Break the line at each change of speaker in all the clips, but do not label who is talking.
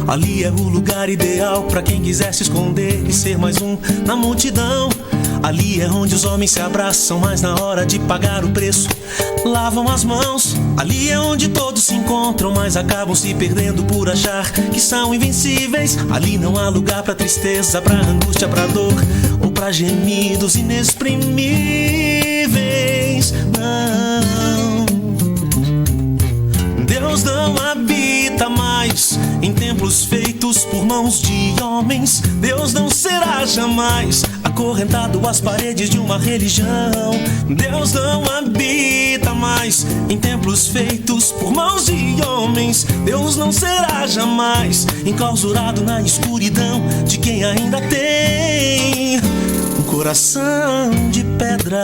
Ali é o lugar ideal pra quem quiser se esconder e ser mais um na multidão. Ali é onde os homens se abraçam, mas na hora de pagar o preço lavam as mãos. Ali é onde todos se encontram, mas acabam se perdendo por achar que são invencíveis. Ali não há lugar pra tristeza, pra angústia, pra dor ou pra gemidos inexprimíveis. Não, Deus não habita mais em templos feitos por mãos de homens. Deus não será jamais acorrentado às paredes de uma religião. Deus não habita mais em templos feitos por mãos de homens. Deus não será jamais enclausurado na escuridão de quem ainda tem um coração de pedra.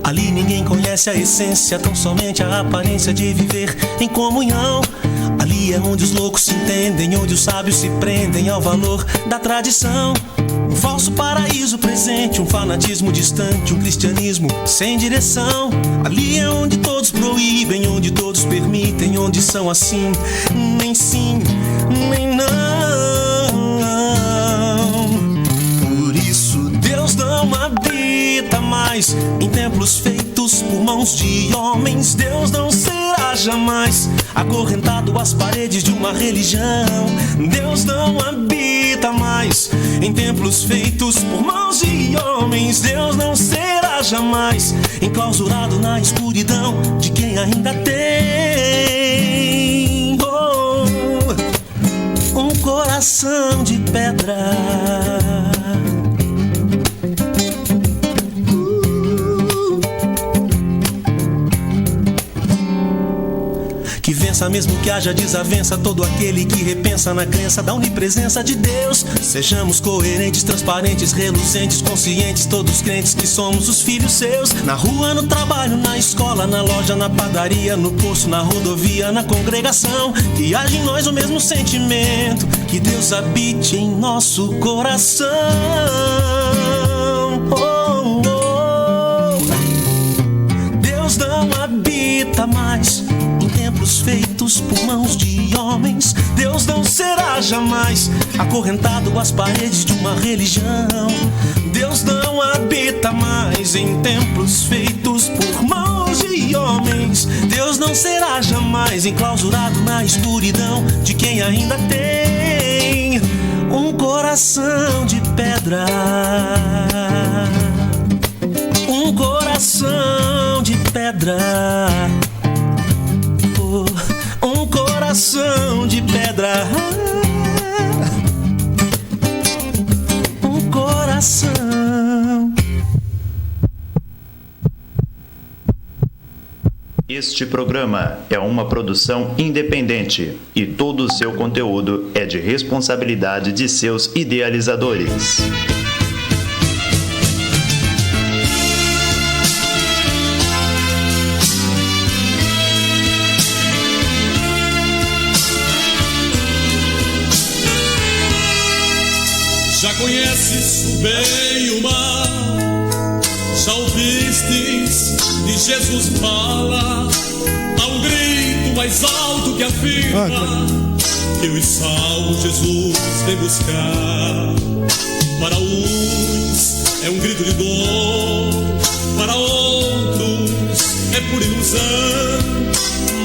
Ali ninguém conhece a essência, tão somente a aparência de viver em comunhão. Ali é onde os loucos se entendem, onde os sábios se prendem ao valor da tradição. Um falso paraíso presente, um fanatismo distante, um cristianismo sem direção. Ali é onde todos proíbem, onde todos permitem, onde são assim, nem sim, nem não. Por isso Deus não habita mais em templos feitos por mãos de homens. Deus não será jamais acorrentado às paredes de uma religião. Deus não habita mais em templos feitos por mãos de homens. Deus não será jamais enclausurado na escuridão de quem ainda tem um coração de pedra. Que vença mesmo que haja desavença todo aquele que repensa na crença da onipresença de Deus. Sejamos coerentes, transparentes, reluzentes, conscientes, todos crentes que somos os filhos seus. Na rua, no trabalho, na escola, na loja, na padaria, no posto, na rodovia, na congregação. Que haja em nós o mesmo sentimento, que Deus habite em nosso coração. Oh, oh. Deus não habita mais em templos feitos por mãos de homens. Deus não será jamais acorrentado às paredes de uma religião. Deus não habita mais em templos feitos por mãos de homens. Deus não será jamais enclausurado na escuridão de quem ainda tem um coração de pedra. Um coração de pedra. Um coração de pedra. Um coração.
Este programa é uma produção independente e todo o seu conteúdo é de responsabilidade de seus idealizadores.
Já conheces o bem e o mal, já ouvistes de Jesus fala, há um grito mais alto que afirma que os salvos Jesus vem buscar. Para uns é um grito de dor, para outros é por ilusão,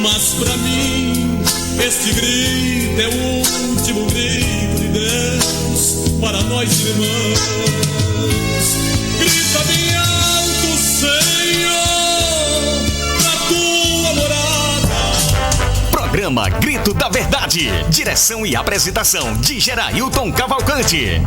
mas para mim este grito é o último grito de Deus para nós irmãos. Grita bem alto, Senhor, na tua morada.
Programa Grito da Verdade. Direção e apresentação de Gerailton Cavalcante.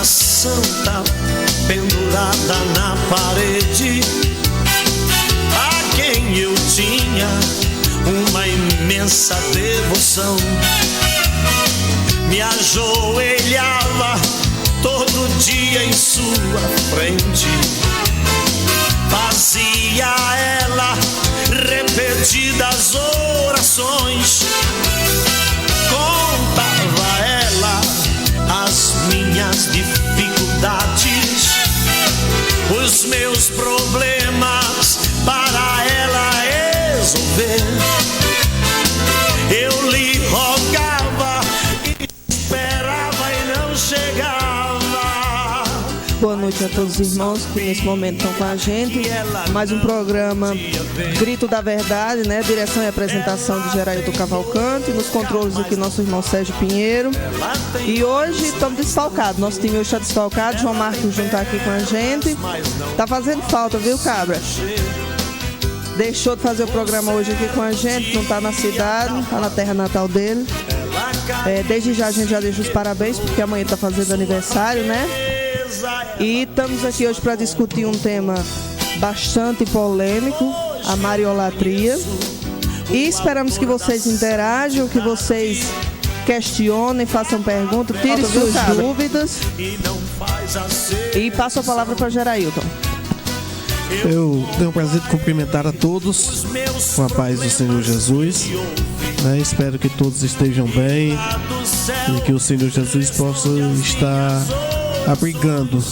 Santa pendurada na parede, a quem eu tinha uma imensa devoção. Me ajoelhava todo dia em sua frente. Fazia ela repetidas orações, contava ela as minhas dificuldades, os meus problemas para ela resolver. Eu lhe rogava e esperava e não chegava.
Boa noite a todos os irmãos que nesse momento estão com a gente. Mais um programa Grito da Verdade, né? Direção e apresentação de Gerailton Cavalcante. Nos controles aqui nosso irmão Sérgio Pinheiro. E hoje estamos desfalcados. Nosso time hoje está desfalcado. João Marcos Júnior está aqui com a gente. Tá fazendo falta, viu, cabra? Deixou de fazer o programa hoje aqui com a gente. Não está na cidade, está na terra natal dele. Desde já a gente já deixa os parabéns, porque amanhã está fazendo aniversário, né? E estamos aqui hoje para discutir um tema bastante polêmico, a mariolatria. E esperamos que vocês interajam, que vocês questionem, façam perguntas, tirem suas dúvidas. E passo a palavra para Gerailton.
Eu tenho o prazer de cumprimentar a todos com a paz do Senhor Jesus, né? Espero que todos estejam bem e que o Senhor Jesus possa estar abrigando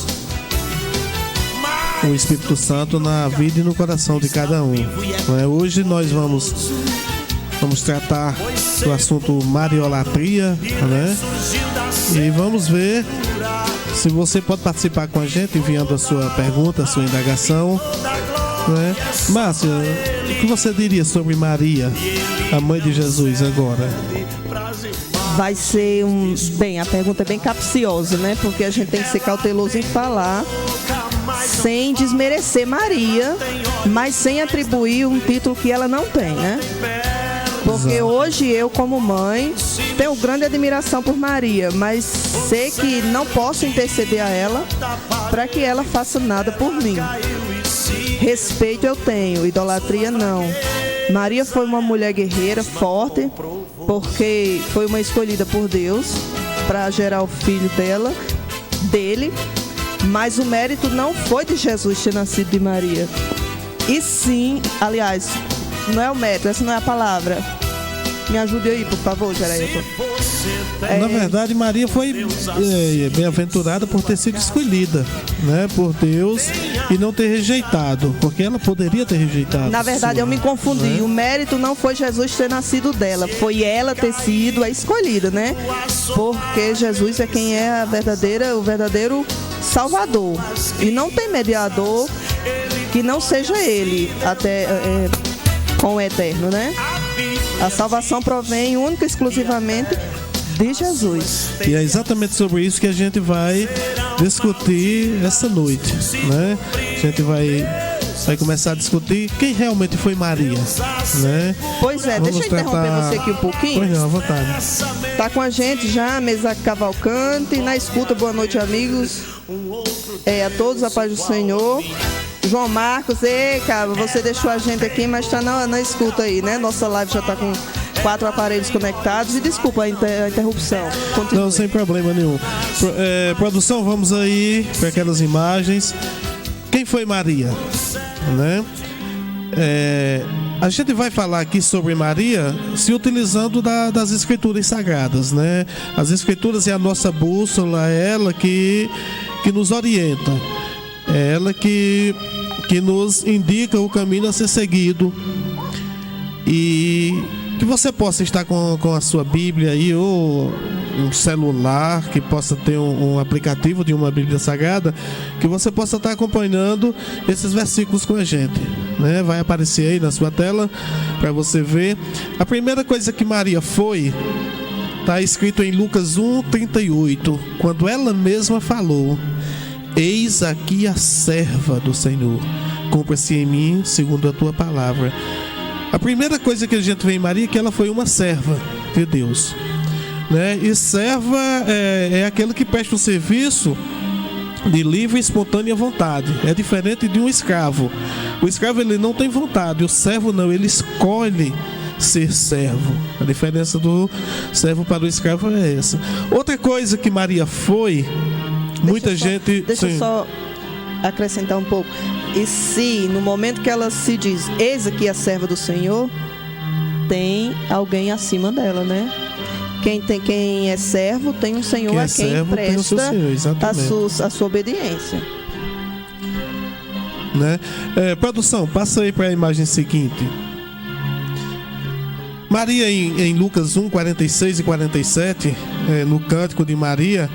o Espírito Santo na vida e no coração de cada um, né? Hoje nós vamos tratar do assunto mariolatria, né? E vamos ver se você pode participar com a gente enviando a sua pergunta, a sua indagação, né? Márcia, o que você diria sobre Maria, a mãe de Jesus, agora?
Vai ser Bem, a pergunta é bem capciosa, né? Porque a gente tem que ser cauteloso em falar, sem desmerecer Maria, mas sem atribuir um título que ela não tem, né? Porque hoje eu, como mãe, tenho grande admiração por Maria, mas sei que não posso interceder a ela para que ela faça nada por mim. Respeito eu tenho, idolatria não. Maria foi uma mulher guerreira, forte, porque foi uma escolhida por Deus para gerar o filho dele, mas o mérito não foi de Jesus ter nascido de Maria. E sim, aliás, não é o mérito, essa não é a palavra. Me ajude aí, por favor, Gerailton.
Na verdade, Maria foi bem-aventurada por ter sido escolhida, né, por Deus e não ter rejeitado, porque ela poderia ter rejeitado.
Na verdade, eu me confundi. Né? O mérito não foi Jesus ter nascido dela, foi ela ter sido a escolhida, né? Porque Jesus é quem é o verdadeiro Salvador. E não tem mediador que não seja ele, até com o eterno, né? A salvação provém única e exclusivamente de Jesus.
E é exatamente sobre isso que a gente vai discutir essa noite, né? A gente vai começar a discutir quem realmente foi Maria, né?
Pois é, deixa eu interromper você aqui um pouquinho.
Pois não, à vontade.
Tá com a gente já, Mesaque Cavalcante, na escuta, boa noite, amigos. A todos, a paz do Senhor. João Marcos, cara, você deixou a gente aqui, mas está na escuta aí, né? Nossa live já está com 4 aparelhos conectados. E desculpa a interrupção. Continue.
Não, sem problema nenhum. Produção, vamos aí para aquelas imagens. Quem foi Maria? Né? A gente vai falar aqui sobre Maria se utilizando das escrituras sagradas, né? As escrituras é a nossa bússola, é ela que nos orienta. É ela que nos indica o caminho a ser seguido. E que você possa estar com a sua Bíblia aí, ou um celular que possa ter um aplicativo de uma Bíblia Sagrada, que você possa estar acompanhando esses versículos com a gente, né? Vai aparecer aí na sua tela para você ver. A primeira coisa que Maria foi, está escrito em Lucas 1:38, quando ela mesma falou: eis aqui a serva do Senhor, cumpra-se em mim segundo a tua palavra. A primeira coisa que a gente vê em Maria é que ela foi uma serva de Deus, né? E serva é aquele que presta um serviço de livre e espontânea vontade. É diferente de um escravo. O escravo, ele não tem vontade, o servo não, ele escolhe ser servo. A diferença do servo para o escravo é essa. Outra coisa que Maria foi,
Deixa eu só acrescentar um pouco. E se no momento que ela se diz, eis aqui a serva do Senhor, tem alguém acima dela, né? Quem é servo tem um Senhor a quem presta a sua obediência.
Né? Produção, passa aí para a imagem seguinte. Maria em Lucas 1, 46 e 47, no Cântico de Maria,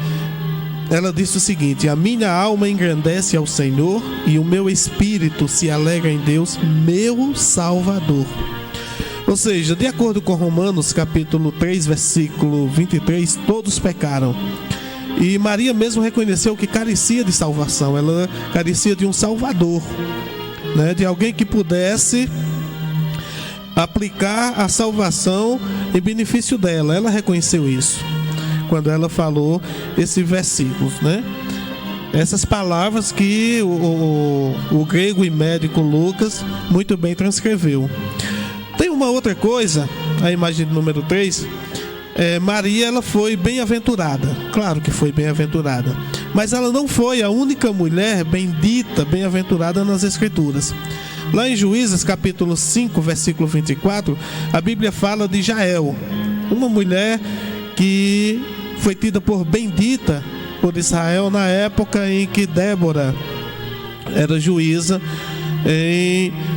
ela disse o seguinte: a minha alma engrandece ao Senhor e o meu espírito se alegra em Deus, meu Salvador. Ou seja, de acordo com Romanos capítulo 3, versículo 23, todos pecaram. E Maria mesmo reconheceu que carecia de salvação, ela carecia de um Salvador, né? De alguém que pudesse aplicar a salvação em benefício dela. Ela reconheceu isso quando ela falou esse versículo, né? Essas palavras que o grego e médico Lucas muito bem transcreveu. Tem uma outra coisa, a imagem número 3. Maria, ela foi bem-aventurada. Claro que foi bem-aventurada, mas ela não foi a única mulher bendita, bem-aventurada nas Escrituras. Lá em Juízes capítulo 5, versículo 24, a Bíblia fala de Jael, uma mulher que foi tida por bendita por Israel na época em que Débora era juíza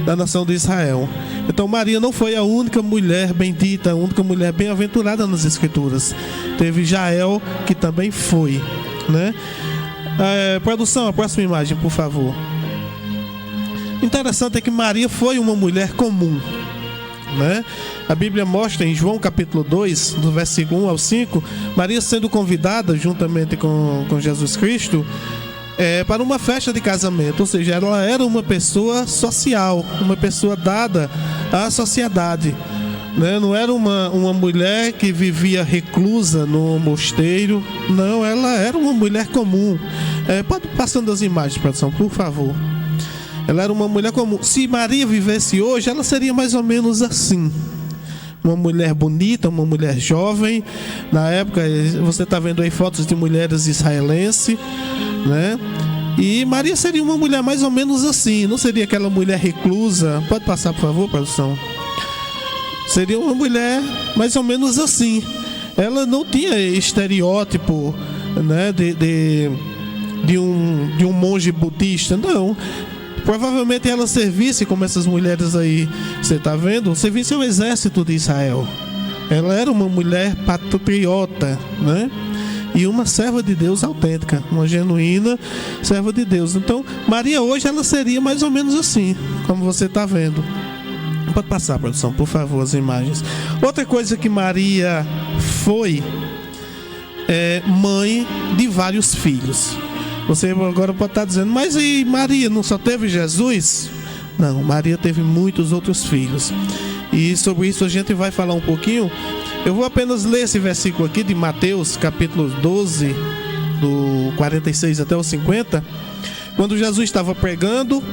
da nação de Israel. Então Maria não foi a única mulher bendita, a única mulher bem-aventurada nas Escrituras. Teve Jael, que também foi, né? Produção, a próxima imagem, por favor. Interessante é que Maria foi uma mulher comum, né? A Bíblia mostra em João capítulo 2, do versículo 1 ao 5, Maria sendo convidada juntamente com Jesus Cristo para uma festa de casamento. Ou seja, ela era uma pessoa social, uma pessoa dada à sociedade, né? Não era uma mulher que vivia reclusa no mosteiro. Não, ela era uma mulher comum. Pode passando as imagens, produção, por favor. Ela era uma mulher comum. Se Maria vivesse hoje, ela seria mais ou menos assim. Uma mulher bonita, uma mulher jovem. Na época, você está vendo aí fotos de mulheres israelenses, né? E Maria seria uma mulher mais ou menos assim. Não seria aquela mulher reclusa. Pode passar, por favor, produção. Seria uma mulher mais ou menos assim. Ela não tinha estereótipo, né, de um monge budista. Não. Provavelmente ela servisse, como essas mulheres aí, você está vendo, servisse ao exército de Israel. Ela era uma mulher patriota, né? E uma serva de Deus autêntica, uma genuína serva de Deus. Então, Maria hoje, ela seria mais ou menos assim, como você está vendo. Pode passar, produção, por favor, as imagens. Outra coisa que Maria foi mãe de vários filhos. Você agora pode estar dizendo, mas e Maria não só teve Jesus? Não, Maria teve muitos outros filhos. E sobre isso a gente vai falar um pouquinho. Eu vou apenas ler esse versículo aqui de Mateus, capítulo 12, do 46 até o 50. Quando Jesus estava pregando,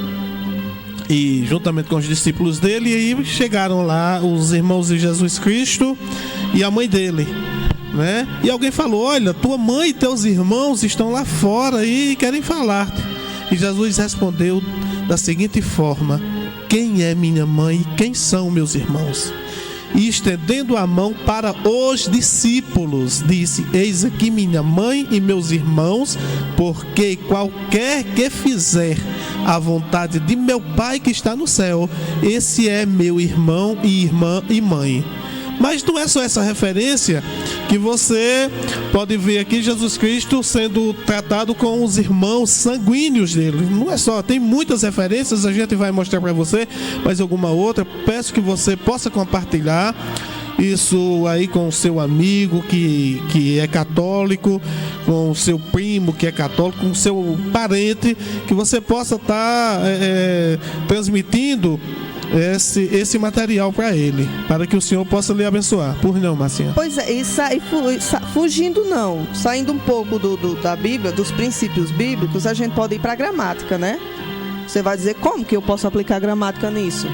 e juntamente com os discípulos dele, e aí chegaram lá os irmãos de Jesus Cristo e a mãe dele, né? E alguém falou, olha, tua mãe e teus irmãos estão lá fora e querem falar-te. E Jesus respondeu da seguinte forma: quem é minha mãe e quem são meus irmãos? E estendendo a mão para os discípulos, disse, eis aqui minha mãe e meus irmãos, porque qualquer que fizer a vontade de meu Pai que está no céu, esse é meu irmão e irmã e mãe. Mas não é só essa referência que você pode ver aqui Jesus Cristo sendo tratado com os irmãos sanguíneos dele. Não é só, tem muitas referências, a gente vai mostrar para você mais alguma outra. Peço que você possa compartilhar isso aí com o seu amigo que é católico, com o seu primo que é católico, com o seu parente, que você possa estar transmitindo esse material para ele, para que o Senhor possa lhe abençoar. Por não, Marcinha?
Pois é, e fugindo não, saindo um pouco da Bíblia, dos princípios bíblicos, a gente pode ir para a gramática, né? Você vai dizer, como que eu posso aplicar a gramática nisso?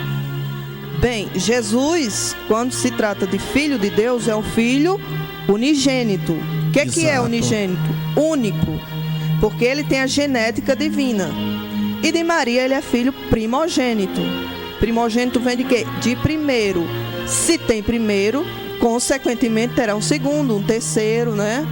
Bem, Jesus, quando se trata de filho de Deus, é um filho unigênito. O que é unigênito? Único. porque ele tem a genética divina. E de Maria ele é filho primogênito. Primogênito vem de quê? De primeiro. Se tem primeiro, consequentemente terá um segundo, um terceiro, né?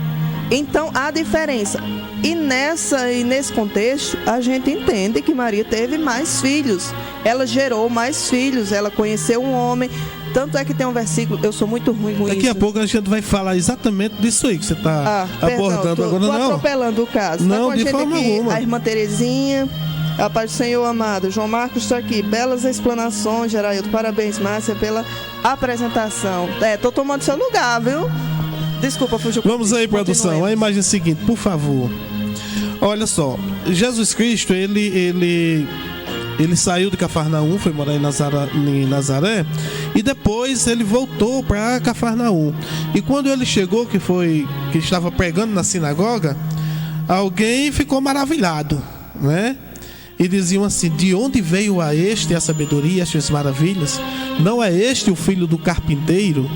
Então há diferença. E nesse contexto, a gente entende que Maria teve mais filhos. Ela gerou mais filhos, ela conheceu um homem. Tanto é que tem um versículo, eu sou muito ruim com isso.
Daqui a pouco a gente vai falar exatamente disso aí que você está abordando agora.
Tô atropelando o caso.
Não, de forma alguma.
A irmã Terezinha, a paz do Senhor amado. João Marcos está aqui. Belas explanações, Gerailton. Parabéns, Márcia, pela apresentação. Tô tomando seu lugar, viu? Desculpa, fugiu.
Vamos aí, produção. A imagem seguinte, por favor. Olha só, Jesus Cristo, ele saiu de Cafarnaum, foi morar em Nazaré, e depois ele voltou para Cafarnaum. E quando ele chegou, que estava pregando na sinagoga, alguém ficou maravilhado, né? E diziam assim: de onde veio a este a sabedoria, estas maravilhas? Não é este o filho do carpinteiro?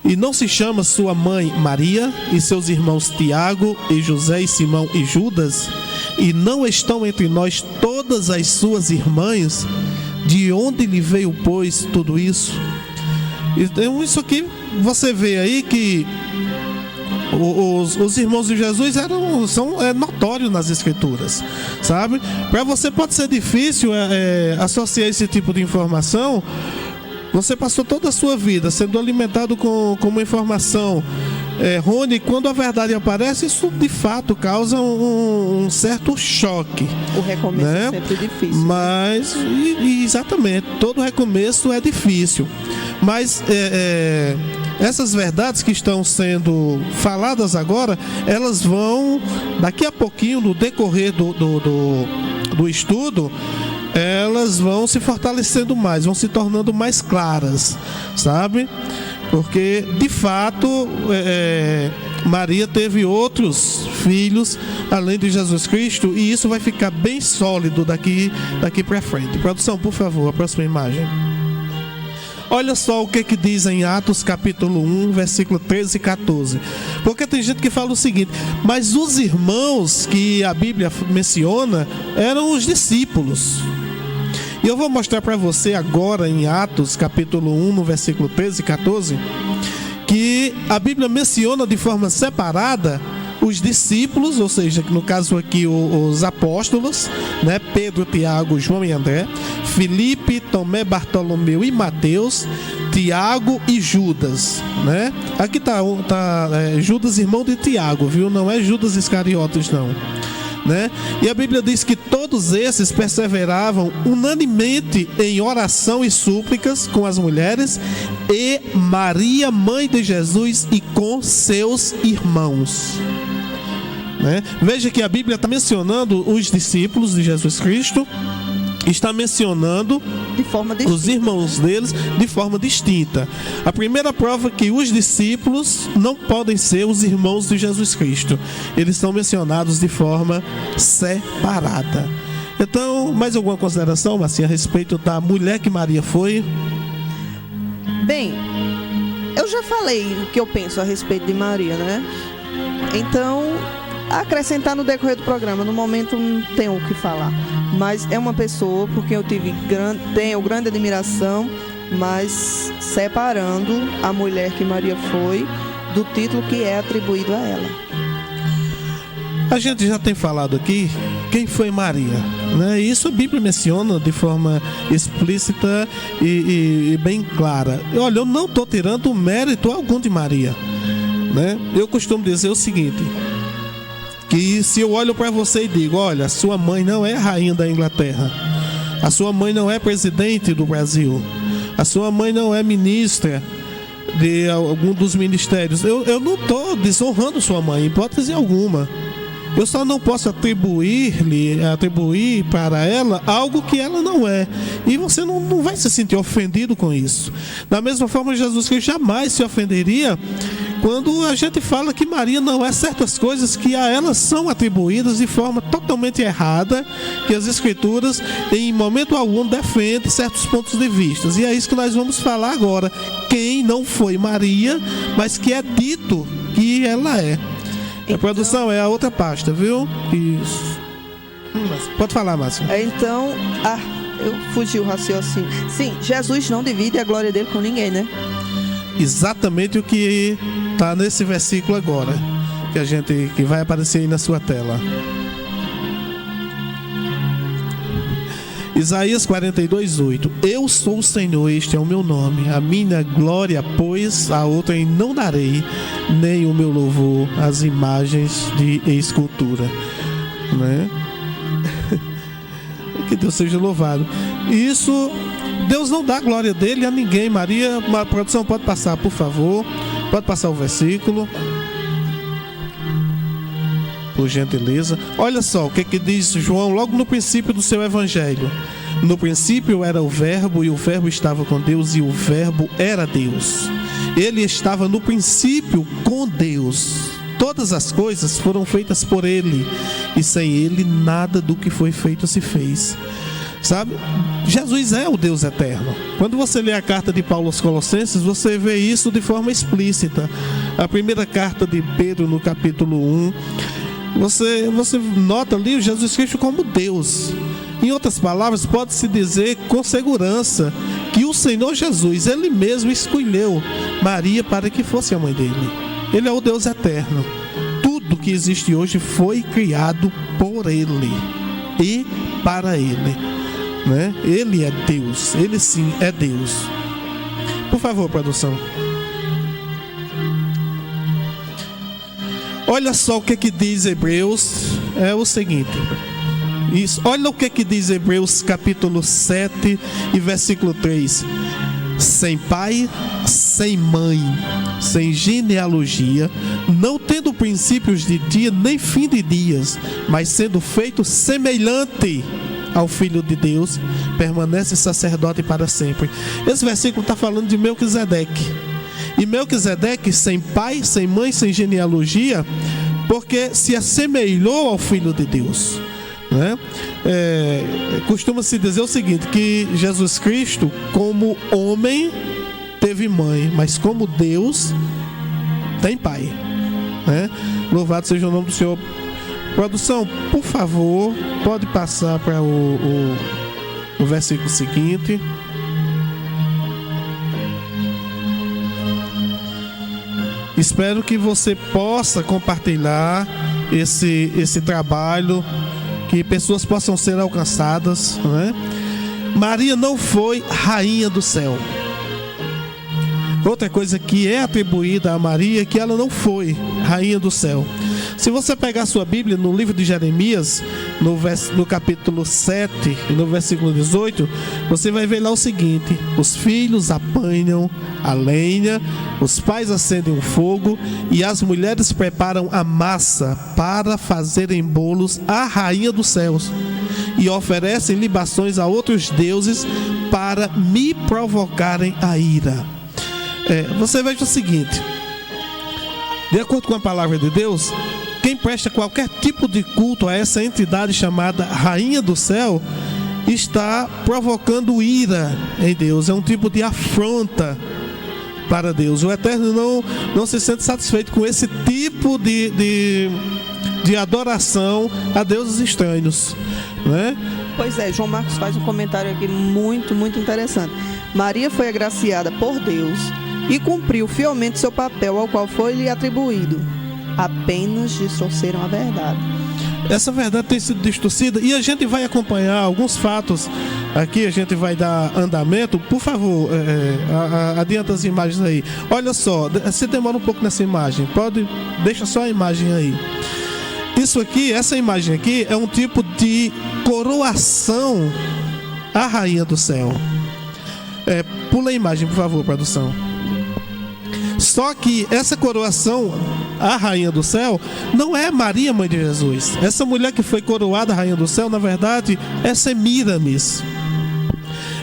E não se chama sua mãe Maria, e seus irmãos Tiago, e José, e Simão, e Judas? E não estão entre nós todas as suas irmãs? De onde lhe veio, pois, tudo isso? Então, isso aqui, você vê aí que os irmãos de Jesus são notórios nas Escrituras, sabe? Para você pode ser difícil associar esse tipo de informação. Você passou toda a sua vida sendo alimentado com uma informação errônea, e quando a verdade aparece, isso de fato causa um certo choque.
O recomeço, né? É sempre difícil.
Mas, exatamente, todo recomeço é difícil. Mas essas verdades que estão sendo faladas agora, elas vão, daqui a pouquinho, no decorrer do estudo, elas vão se fortalecendo mais, vão se tornando mais claras, sabe? Porque, de fato, Maria teve outros filhos além de Jesus Cristo, e isso vai ficar bem sólido daqui para frente. Produção, por favor, a próxima imagem. Olha só o que diz em Atos capítulo 1, versículo 13 e 14. Porque tem gente que fala o seguinte: mas os irmãos que a Bíblia menciona eram os discípulos. E eu vou mostrar para você agora em Atos capítulo 1, no versículo 13 e 14, que a Bíblia menciona de forma separada os discípulos, ou seja, no caso aqui os apóstolos, né? Pedro, Tiago, João e André, Filipe, Tomé, Bartolomeu e Mateus, Tiago e Judas, né? Aqui tá Judas, irmão de Tiago, viu? Não é Judas Iscariotes, não, né? E a Bíblia diz que todos esses perseveravam unanimemente em oração e súplicas com as mulheres e Maria, mãe de Jesus, e com seus irmãos, né? Veja que a Bíblia está mencionando os discípulos de Jesus Cristo, está mencionando os irmãos deles de forma distinta. A primeira prova é que os discípulos não podem ser os irmãos de Jesus Cristo. Eles são mencionados de forma separada. Então, mais alguma consideração, Marcinha, a respeito da mulher que Maria foi?
Bem, eu já falei o que eu penso a respeito de Maria, né? Então, acrescentar no decorrer do programa, no momento não tenho o que falar, mas é uma pessoa por quem eu tenho grande admiração, mas separando a mulher que Maria foi do título que é atribuído a ela.
A gente já tem falado aqui quem foi Maria, né? Isso a Bíblia menciona de forma explícita e bem clara. Olha, eu não estou tirando mérito algum de Maria, né? Eu costumo dizer o seguinte: que se eu olho para você e digo, olha, sua mãe não é rainha da Inglaterra, a sua mãe não é presidente do Brasil, a sua mãe não é ministra de algum dos ministérios, eu não estou desonrando sua mãe, em hipótese alguma. Eu só não posso atribuir para ela algo que ela não é. E você não vai se sentir ofendido com isso. Da mesma forma, Jesus Cristo jamais se ofenderia quando a gente fala que Maria não é certas coisas que a ela são atribuídas de forma totalmente errada, que as Escrituras em momento algum defendem certos pontos de vista. E é isso que nós vamos falar agora. Quem não foi Maria, mas que é dito que ela é.
Então,
a produção é a outra pasta, viu? Isso. Pode falar, Márcia.
Então, eu fugi o raciocínio. Sim, Jesus não divide a glória dele com ninguém, né?
Exatamente o que está nesse versículo agora, que vai aparecer aí na sua tela. Isaías 42:8. Eu sou o Senhor, este é o meu nome. A minha glória, pois, a outrem não darei, nem o meu louvor às imagens de escultura. Né? Que Deus seja louvado. Isso, Deus não dá a glória dele a ninguém. Maria, a produção pode passar, por favor. Pode passar o versículo, por gentileza. Olha só o que diz João logo no princípio do seu evangelho. No princípio era o verbo, e o verbo estava com Deus, e o verbo era Deus. Ele estava no princípio com Deus. Todas as coisas foram feitas por ele, e sem ele nada do que foi feito se fez. Sabe? Jesus é o Deus eterno. Quando você lê a carta de Paulo aos Colossenses, você vê isso de forma explícita. A primeira carta de Pedro, no capítulo 1, você nota ali o Jesus Cristo como Deus. Em outras palavras, pode-se dizer com segurança que o Senhor Jesus, ele mesmo escolheu Maria para que fosse a mãe dele. Ele é o Deus eterno. Tudo que existe hoje foi criado por ele e para ele, né? Ele é Deus, ele sim é Deus. Por favor, produção. Olha só o que diz Hebreus, é o seguinte. Isso, olha o que diz Hebreus capítulo 7 e versículo 3. Sem pai, sem mãe, sem genealogia, não tendo princípios de dia nem fim de dias, mas sendo feito semelhante ao Filho de Deus, permanece sacerdote para sempre. Esse versículo está falando de Melquisedeque. E Melquisedeque, sem pai, sem mãe, sem genealogia, porque se assemelhou ao Filho de Deus, né? Costuma-se dizer o seguinte, que Jesus Cristo, como homem, teve mãe, mas como Deus, tem pai, né? Louvado seja o nome do Senhor. Produção, por favor, pode passar para o versículo seguinte. Espero que você possa compartilhar esse trabalho, que pessoas possam ser alcançadas, né? Maria não foi rainha do céu. Outra coisa que é atribuída a Maria é que ela não foi rainha do céu. Se você pegar a sua Bíblia no livro de Jeremias, no capítulo 7 e no versículo 18, você vai ver lá o seguinte: os filhos apanham a lenha, os pais acendem o fogo e as mulheres preparam a massa para fazerem bolos à rainha dos céus e oferecem libações a outros deuses para me provocarem a ira. Você veja o seguinte: de acordo com a palavra de Deus, quem presta qualquer tipo de culto a essa entidade chamada Rainha do Céu está provocando ira em Deus. É um tipo de afronta para Deus. O Eterno não se sente satisfeito com esse tipo de adoração a deuses estranhos, né?
Pois é, João Marcos faz um comentário aqui muito, muito interessante. Maria foi agraciada por Deus e cumpriu fielmente seu papel ao qual foi lhe atribuído. Apenas distorceram a verdade.
Essa verdade tem sido distorcida e a gente vai acompanhar alguns fatos aqui, a gente vai dar andamento. Por favor, adianta as imagens aí. Olha só, você demora um pouco nessa imagem, deixa só a imagem aí. Isso aqui, essa imagem aqui é um tipo de coroação à Rainha do Céu. Pula a imagem, por favor, produção. Só que essa coroação à Rainha do Céu não é Maria, mãe de Jesus. Essa mulher que foi coroada à Rainha do Céu, na verdade, é Semíramis.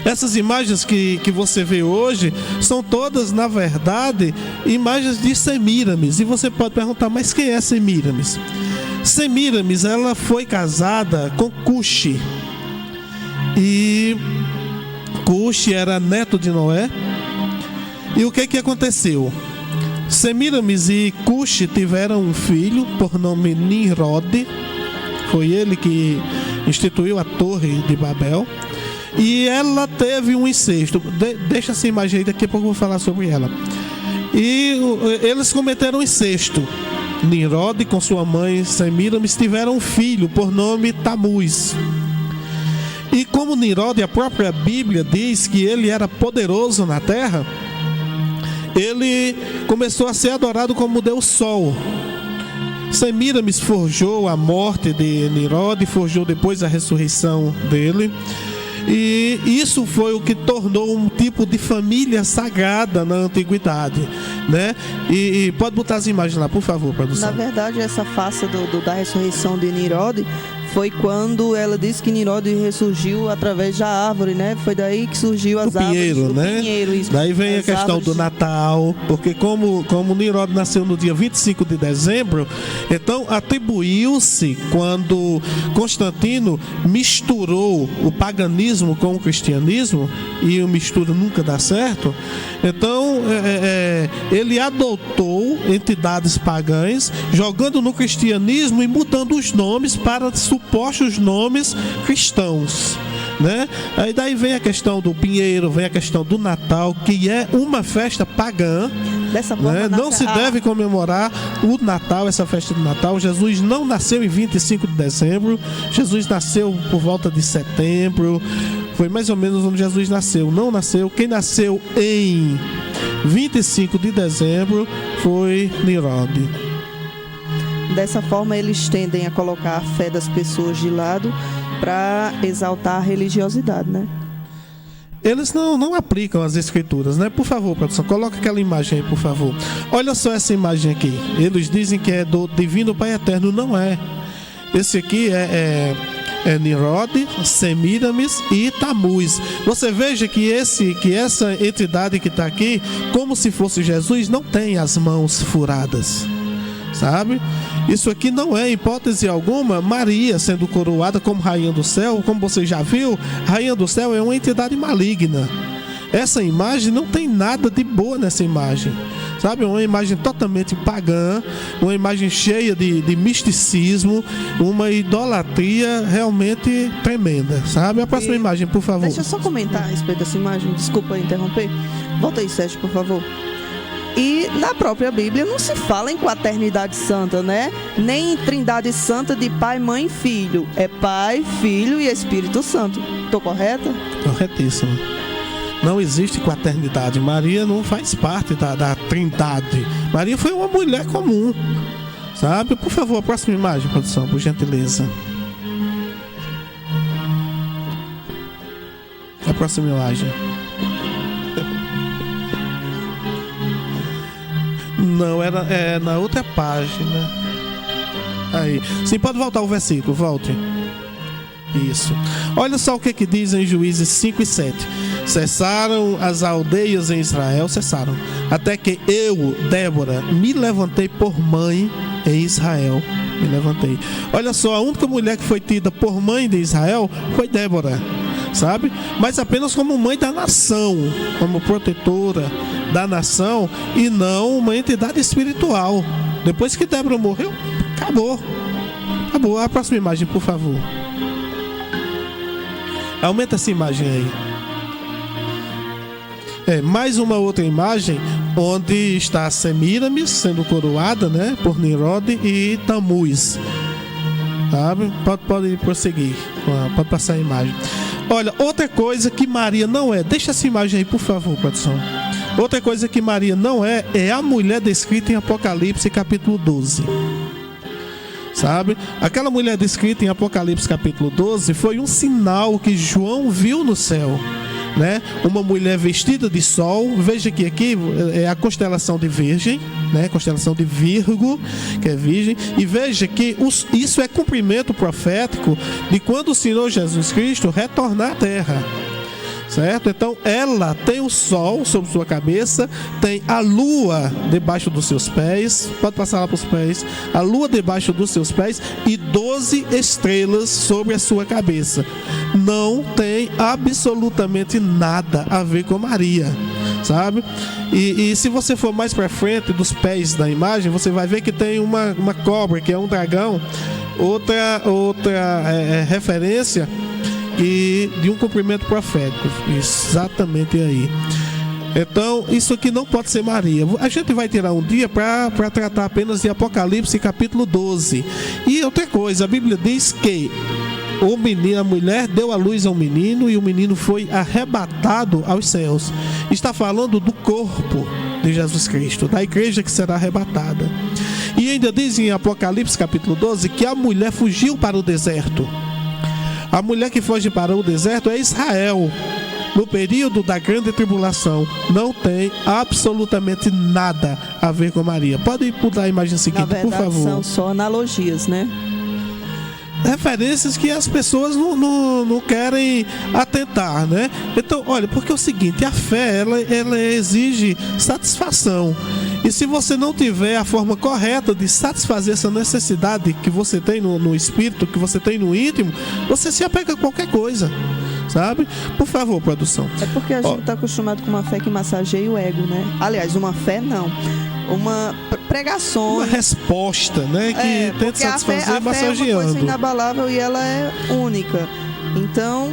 Essas imagens que você vê hoje são todas, na verdade, imagens de Semíramis. E você pode perguntar, mas quem é Semíramis? Semíramis, ela foi casada com Cuxi. E Cuxi era neto de Noé. E o que aconteceu? Semíramis e Cuxi tiveram um filho por nome Nimrod. Foi ele que instituiu a Torre de Babel. E ela teve um incesto. Deixa essa imagem aí, daqui a pouco eu vou falar sobre ela. E eles cometeram incesto. Nimrod com sua mãe Semíramis tiveram um filho por nome Tamuz. E como Nimrod, a própria Bíblia diz que ele era poderoso na terra, ele começou a ser adorado como Deus Sol. Semíramis forjou a morte de Nimrod, forjou depois a ressurreição dele. E isso foi o que tornou um tipo de família sagrada na antiguidade, né? E pode botar as imagens lá, por favor, produção.
Na verdade, essa face da ressurreição de Nimrod foi quando ela disse que Nimrod ressurgiu através da árvore, né? Foi daí que surgiu as árvores.
Pinheiro, né?
Pinheiro, isso.
Daí vem
as
a questão
árvores
do Natal, porque como Nimrod nasceu no dia 25 de dezembro, então atribuiu-se, quando Constantino misturou o paganismo com o cristianismo, e o mistura nunca dá certo, então ele adotou entidades pagãs, jogando no cristianismo e mudando os nomes para supostos nomes cristãos, né? Aí daí vem a questão do pinheiro, vem a questão do Natal, que é uma festa pagã.
Dessa forma,
né? Não se deve comemorar o Natal, essa festa de Natal. Jesus não nasceu em 25 de dezembro, Jesus nasceu por volta de setembro. Foi mais ou menos onde Jesus nasceu. Não nasceu. Quem nasceu em 25 de dezembro foi Nimrod.
Dessa forma, eles tendem a colocar a fé das pessoas de lado para exaltar a religiosidade, né?
Eles não aplicam as escrituras, né? Por favor, produção, coloca aquela imagem aí, por favor. Olha só essa imagem aqui. Eles dizem que é do Divino Pai Eterno. Não é. Esse aqui é Nimrod, Semíramis e Tamuz. Você veja que essa entidade que está aqui, como se fosse Jesus, não tem as mãos furadas, sabe? Isso aqui não é, em hipótese alguma, Maria sendo coroada como Rainha do Céu. Como você já viu, Rainha do Céu é uma entidade maligna. Essa imagem não tem nada de boa nessa imagem, sabe? Uma imagem totalmente pagã, uma imagem cheia de misticismo, uma idolatria realmente tremenda, sabe? A próxima imagem, por favor.
Deixa eu só comentar a respeito dessa imagem, desculpa interromper. Volta aí, Sérgio, por favor. E na própria Bíblia não se fala em quaternidade santa, né? Nem em trindade santa de Pai, Mãe e Filho. É Pai, Filho e Espírito Santo. Tô correta?
Corretíssimo. Não existe quaternidade. Maria não faz parte da trindade. Maria foi uma mulher comum, sabe? Por favor, a próxima imagem, produção, por gentileza. A próxima imagem. Não, era na outra página. Aí. Sim, pode voltar o versículo, volte. Isso. Olha só o que diz em Juízes 5 e 7. Cessaram as aldeias em Israel, cessaram, até que eu, Débora, me levantei por mãe em Israel. Me levantei. Olha só, a única mulher que foi tida por mãe de Israel foi Débora, sabe? Mas apenas como mãe da nação, como protetora da nação, e não uma entidade espiritual. Depois que Débora morreu, acabou. A próxima imagem, por favor. Aumenta essa imagem aí. Mais uma outra imagem onde está Semíramis sendo coroada, né, por Nimrod, e Tamuz, sabe? Pode prosseguir. Pode passar a imagem. Olha, outra coisa que Maria não é. Deixa essa imagem aí, por favor, produção. Outra coisa que Maria não é a mulher descrita em Apocalipse capítulo 12. Sabe? Aquela mulher descrita em Apocalipse capítulo 12 foi um sinal que João viu no céu, né? Uma mulher vestida de sol. Veja que aqui é a constelação de Virgem, né? Constelação de Virgo, que é Virgem. E veja que isso é cumprimento profético de quando o Senhor Jesus Cristo retornar à terra, certo? Então ela tem o sol sobre sua cabeça, tem a lua debaixo dos seus pés. Pode passar lá para os pés. A lua debaixo dos seus pés e 12 estrelas sobre a sua cabeça. Não tem absolutamente nada a ver com Maria, sabe? E se você for mais para frente dos pés da imagem, você vai ver que tem uma cobra, que é um dragão. Outra referência de um cumprimento profético, exatamente aí. Então, isso aqui não pode ser Maria. A gente vai tirar um dia para tratar apenas de Apocalipse capítulo 12. E outra coisa, a Bíblia diz que a mulher deu à luz a um menino e o menino foi arrebatado aos céus. Está falando do corpo de Jesus Cristo, da igreja que será arrebatada. E ainda diz em Apocalipse capítulo 12 que a mulher fugiu para o deserto. A mulher que foge para o deserto é Israel. No período da grande tribulação, não tem absolutamente nada a ver com Maria. Pode mudar a imagem seguinte,
por favor. Na verdade, são só analogias, né?
Referências que as pessoas não querem atentar, né? Então, olha, porque é o seguinte, a fé, ela exige satisfação. E se você não tiver a forma correta de satisfazer essa necessidade que você tem no espírito, que você tem no íntimo, você se apega a qualquer coisa, sabe? Por favor, produção.
É porque a gente está acostumado com uma fé que massageia o ego, né? Aliás, uma fé não. Uma pregação.
Uma resposta, né? Que tenta satisfazer massageando. A fé é uma coisa
inabalável e ela é única. Então...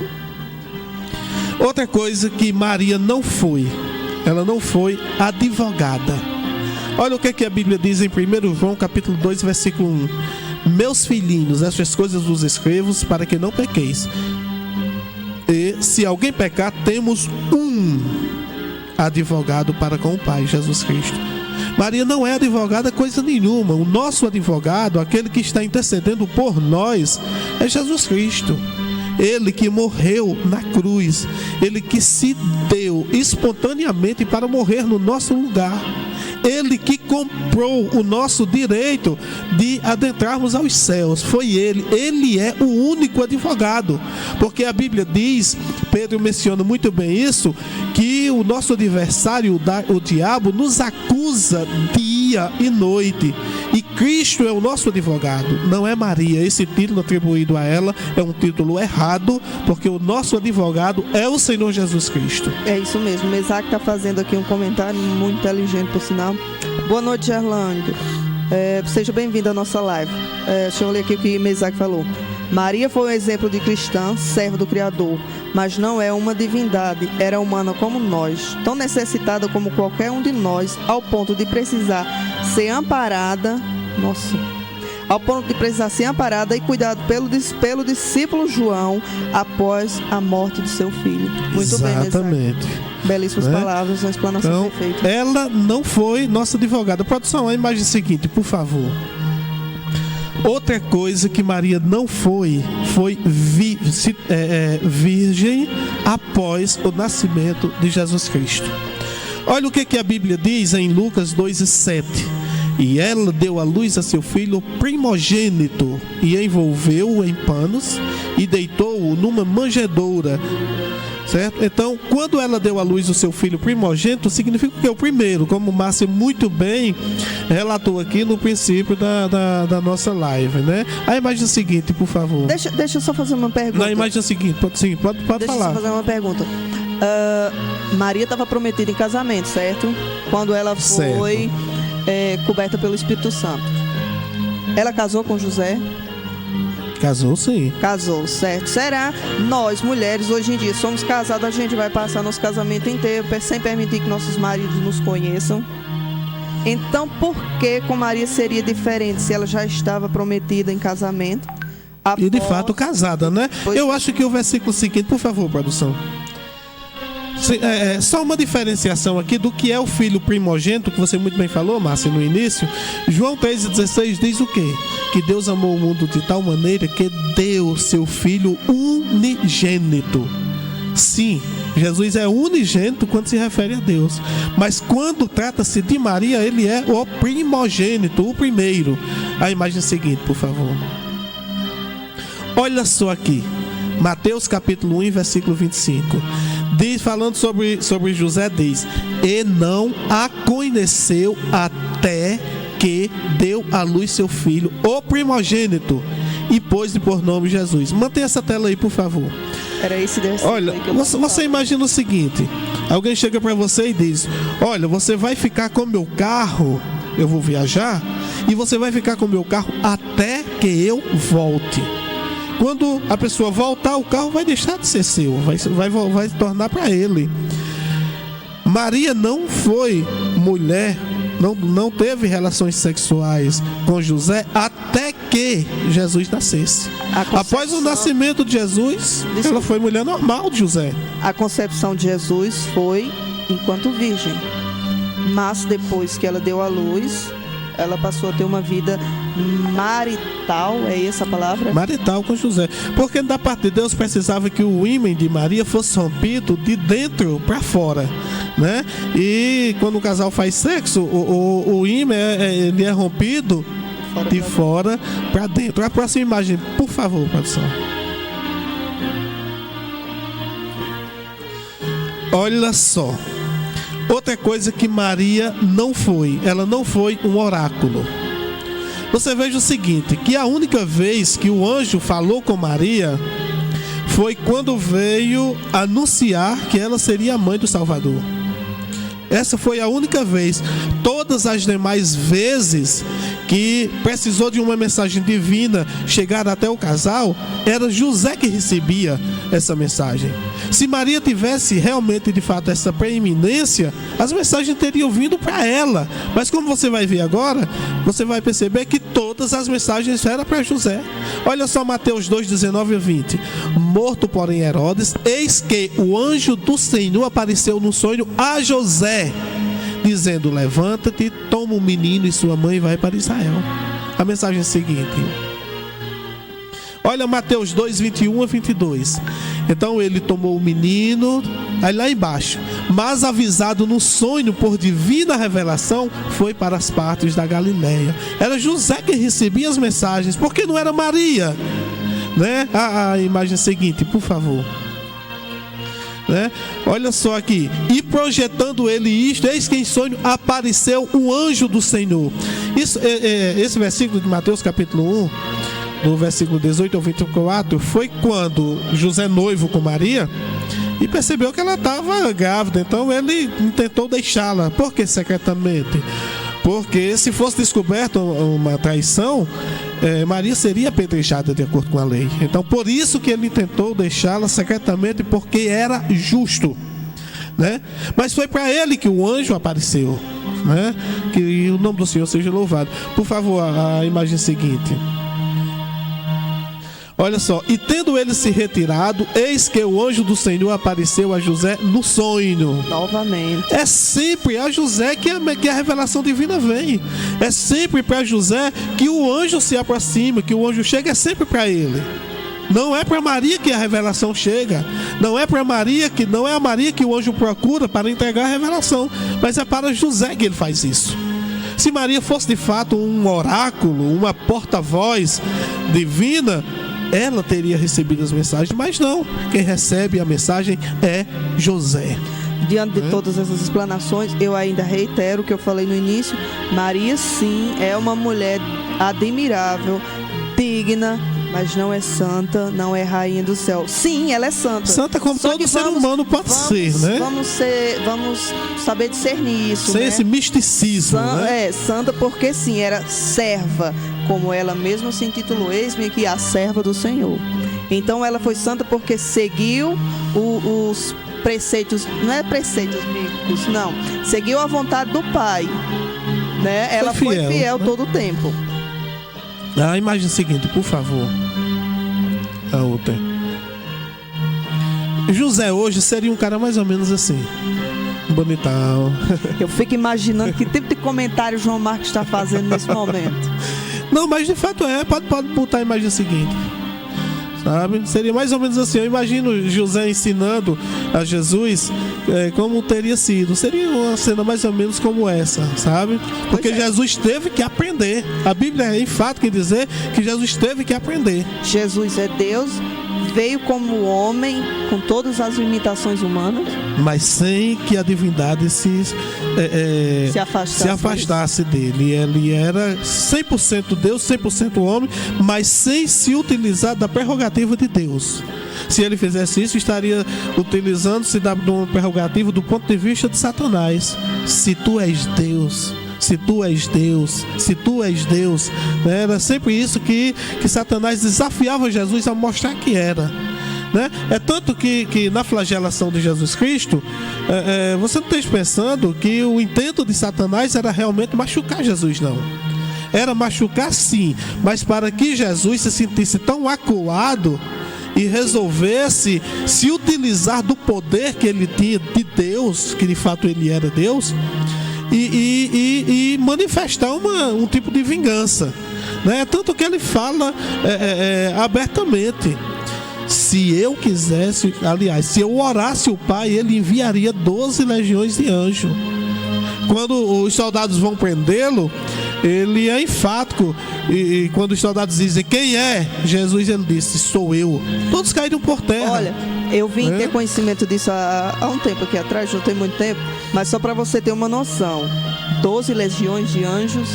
Outra coisa que Maria não foi. Ela não foi advogada. Olha o que a Bíblia diz em 1 João capítulo 2, versículo 1. Meus filhinhos, estas coisas vos escrevo para que não pequeis. E se alguém pecar, temos um advogado para com o Pai, Jesus Cristo. Maria não é advogada coisa nenhuma. O nosso advogado, aquele que está intercedendo por nós, é Jesus Cristo. Ele que morreu na cruz. Ele que se deu espontaneamente para morrer no nosso lugar. Ele que comprou o nosso direito de adentrarmos aos céus. Foi ele. Ele é o único advogado. Porque a Bíblia diz, Pedro menciona muito bem isso, que o nosso adversário, o diabo, nos acusa dia e noite. E Cristo é o nosso advogado, não é Maria. Esse título atribuído a ela é um título errado, porque o nosso advogado é o Senhor Jesus Cristo.
É isso mesmo. O Mesaque está fazendo aqui um comentário muito inteligente, por sinal. Boa noite, Gerlândia. Seja bem-vindo à nossa live. Deixa eu ler aqui o que Mesaque falou. Maria foi um exemplo de cristã, serva do Criador, mas não é uma divindade, era humana como nós, tão necessitada como qualquer um de nós, ao ponto de precisar ser amparada, e cuidado pelo discípulo João após a morte do seu filho. Muito
Exatamente.
Bem, belíssimas palavras, uma explanação perfeita.
Ela não foi nossa advogada. Produção, a imagem seguinte, por favor. Outra coisa que Maria não foi virgem após o nascimento de Jesus Cristo. Olha o que a Bíblia diz em Lucas 2:7. E ela deu à luz a seu filho primogênito e envolveu-o em panos e deitou-o numa manjedoura. Certo? Então, quando ela deu à luz o seu filho primogênito, significa que é o primeiro, como o Márcio muito bem relatou aqui no princípio da nossa live, né? A imagem seguinte, por favor.
Deixa eu só fazer uma pergunta.
Na imagem seguinte, pode falar.
Deixa eu só fazer uma pergunta. Maria estava prometida em casamento, certo? Quando ela foi coberta pelo Espírito Santo. Ela casou com José?
Casou, sim.
Casou, certo. Será? Nós, mulheres, hoje em dia, somos casadas, a gente vai passar nosso casamento inteiro sem permitir que nossos maridos nos conheçam. Então, por que com Maria seria diferente se ela já estava prometida em casamento?
E de fato casada, né? Eu acho que o versículo seguinte, por favor, produção. Só uma diferenciação aqui do que é o filho primogênito, que você muito bem falou, Márcio, no início. João 3,16 diz o quê? Que Deus amou o mundo de tal maneira que deu seu filho unigênito. Sim, Jesus é unigênito quando se refere a Deus. Mas quando trata-se de Maria, ele é o primogênito, o primeiro. A imagem seguinte, por favor. Olha só aqui. Mateus capítulo 1, versículo 25. Diz, falando sobre José, diz: e não a conheceu até que deu à luz seu filho, o primogênito, e pôs-lhe por nome Jesus. Mantenha essa tela aí, por favor.
Era esse versículo.
Olha,
aí que eu
você imagina o seguinte: alguém chega para você e diz: olha, você vai ficar com meu carro, eu vou viajar, e você vai ficar com meu carro até que eu volte. Quando a pessoa voltar, o carro vai deixar de ser seu, vai tornar para ele. Maria não foi mulher, não teve relações sexuais com José até que Jesus nascesse. Após o nascimento de Jesus, ela foi mulher normal de José.
A concepção de Jesus foi enquanto virgem, mas depois que ela deu à luz, ela passou a ter uma vida marital, é essa a palavra?
Marital com José. Porque da parte de Deus precisava que o ímen de Maria fosse rompido de dentro para fora, né? E quando o casal faz sexo, o ímen ele é rompido de fora para dentro. A próxima imagem, por favor, produção. Olha só. Outra coisa que Maria não foi, ela não foi um oráculo. Você veja o seguinte, que a única vez que o anjo falou com Maria foi quando veio anunciar que ela seria a mãe do Salvador. Essa foi a única vez. Todas as demais vezes que precisou de uma mensagem divina chegar até o casal, era José que recebia essa mensagem. Se Maria tivesse realmente, de fato, essa preeminência, as mensagens teriam vindo para ela. Mas como você vai ver agora, você vai perceber que todas as mensagens eram para José. Olha só Mateus 2, 19 a 20. Morto, porém, Herodes, eis que o anjo do Senhor apareceu no sonho a José, dizendo: levanta-te, toma o menino e sua mãe e vai para Israel. A mensagem seguinte. Olha Mateus 2, 21 a 22. Então ele tomou o menino, aí lá embaixo, mas avisado no sonho por divina revelação, foi para as partes da Galileia. Era José que recebia as mensagens, porque não era Maria, né? A imagem seguinte, por favor. Né? Olha só aqui. E projetando ele isto, eis que em sonho apareceu um anjo do Senhor. Esse versículo de Mateus capítulo 1, do versículo 18 ao 24, foi quando José noivo com Maria e percebeu que ela estava grávida. Então ele tentou deixá-la. Por que secretamente? Porque se fosse descoberta uma traição, Maria seria apedrejada de acordo com a lei. Então por isso que ele tentou deixá-la secretamente, porque era justo, né? Mas foi para ele que o anjo apareceu, né? Que o nome do Senhor seja louvado. Por favor, a imagem seguinte. Olha só, e tendo ele se retirado, eis que o anjo do Senhor apareceu a José no sonho.
Novamente.
É sempre a José que a revelação divina vem. É sempre para José que o anjo se aproxima, que o anjo chega, é sempre para ele. Não é para Maria que a revelação chega. Não é para Maria que não é a Maria que o anjo procura para entregar a revelação, mas é para José que ele faz isso. Se Maria fosse de fato um oráculo, uma porta-voz divina, ela teria recebido as mensagens, mas não. Quem recebe a mensagem é José.
Diante de todas essas explanações, eu ainda reitero o que eu falei no início. Maria, sim, é uma mulher admirável, digna, mas não é santa, não é rainha do céu. Sim, ela é santa.
Santa como todo ser humano pode ser, né?
Vamos saber discernir isso,
sem
né?
esse misticismo, né?
É, santa porque sim, era serva, como ela mesma se intitulou, eis-me aqui a serva do Senhor. Então ela foi santa porque seguiu os preceitos, não é preceitos bíblicos, não. Seguiu a vontade do Pai, né? Ela foi fiel, né? Todo o tempo.
A imagem seguinte, por favor. A outra. José hoje seria um cara mais ou menos assim. Bonitão.
Eu fico imaginando que tipo de comentário o João Marcos está fazendo nesse momento.
Não, mas de fato pode botar a imagem seguinte. Sabe? Seria mais ou menos assim. Eu imagino José ensinando a Jesus como teria sido. Seria uma cena mais ou menos como essa, sabe? Porque Jesus teve que aprender. A Bíblia é enfática em dizer que Jesus teve que aprender.
Jesus é Deus veio como homem, com todas as limitações humanas,
mas sem que a divindade se afastasse dele. Ele era 100% Deus, 100% homem, mas sem se utilizar da prerrogativa de Deus. Se ele fizesse isso, estaria utilizando-se da prerrogativa do ponto de vista de Satanás. Se tu és Deus, se tu és Deus, se tu és Deus. Era sempre isso que Satanás desafiava Jesus a mostrar que era. Né? É tanto que na flagelação de Jesus Cristo, você não esteja pensando que o intento de Satanás era realmente machucar Jesus, não. Era machucar sim, mas para que Jesus se sentisse tão acuado e resolvesse se utilizar do poder que ele tinha de Deus, que de fato ele era Deus, e manifestar um tipo de vingança, né? Tanto que ele fala abertamente: se eu quisesse, aliás, se eu orasse o Pai, ele enviaria 12 legiões de anjos. Quando os soldados vão prendê-lo, ele é enfático, e quando os soldados dizem quem é Jesus, ele disse: sou eu. Todos caíram por terra.
Olha, eu vim ter conhecimento disso há um tempo aqui atrás, não tem muito tempo, mas só para você ter uma noção: 12 legiões de anjos.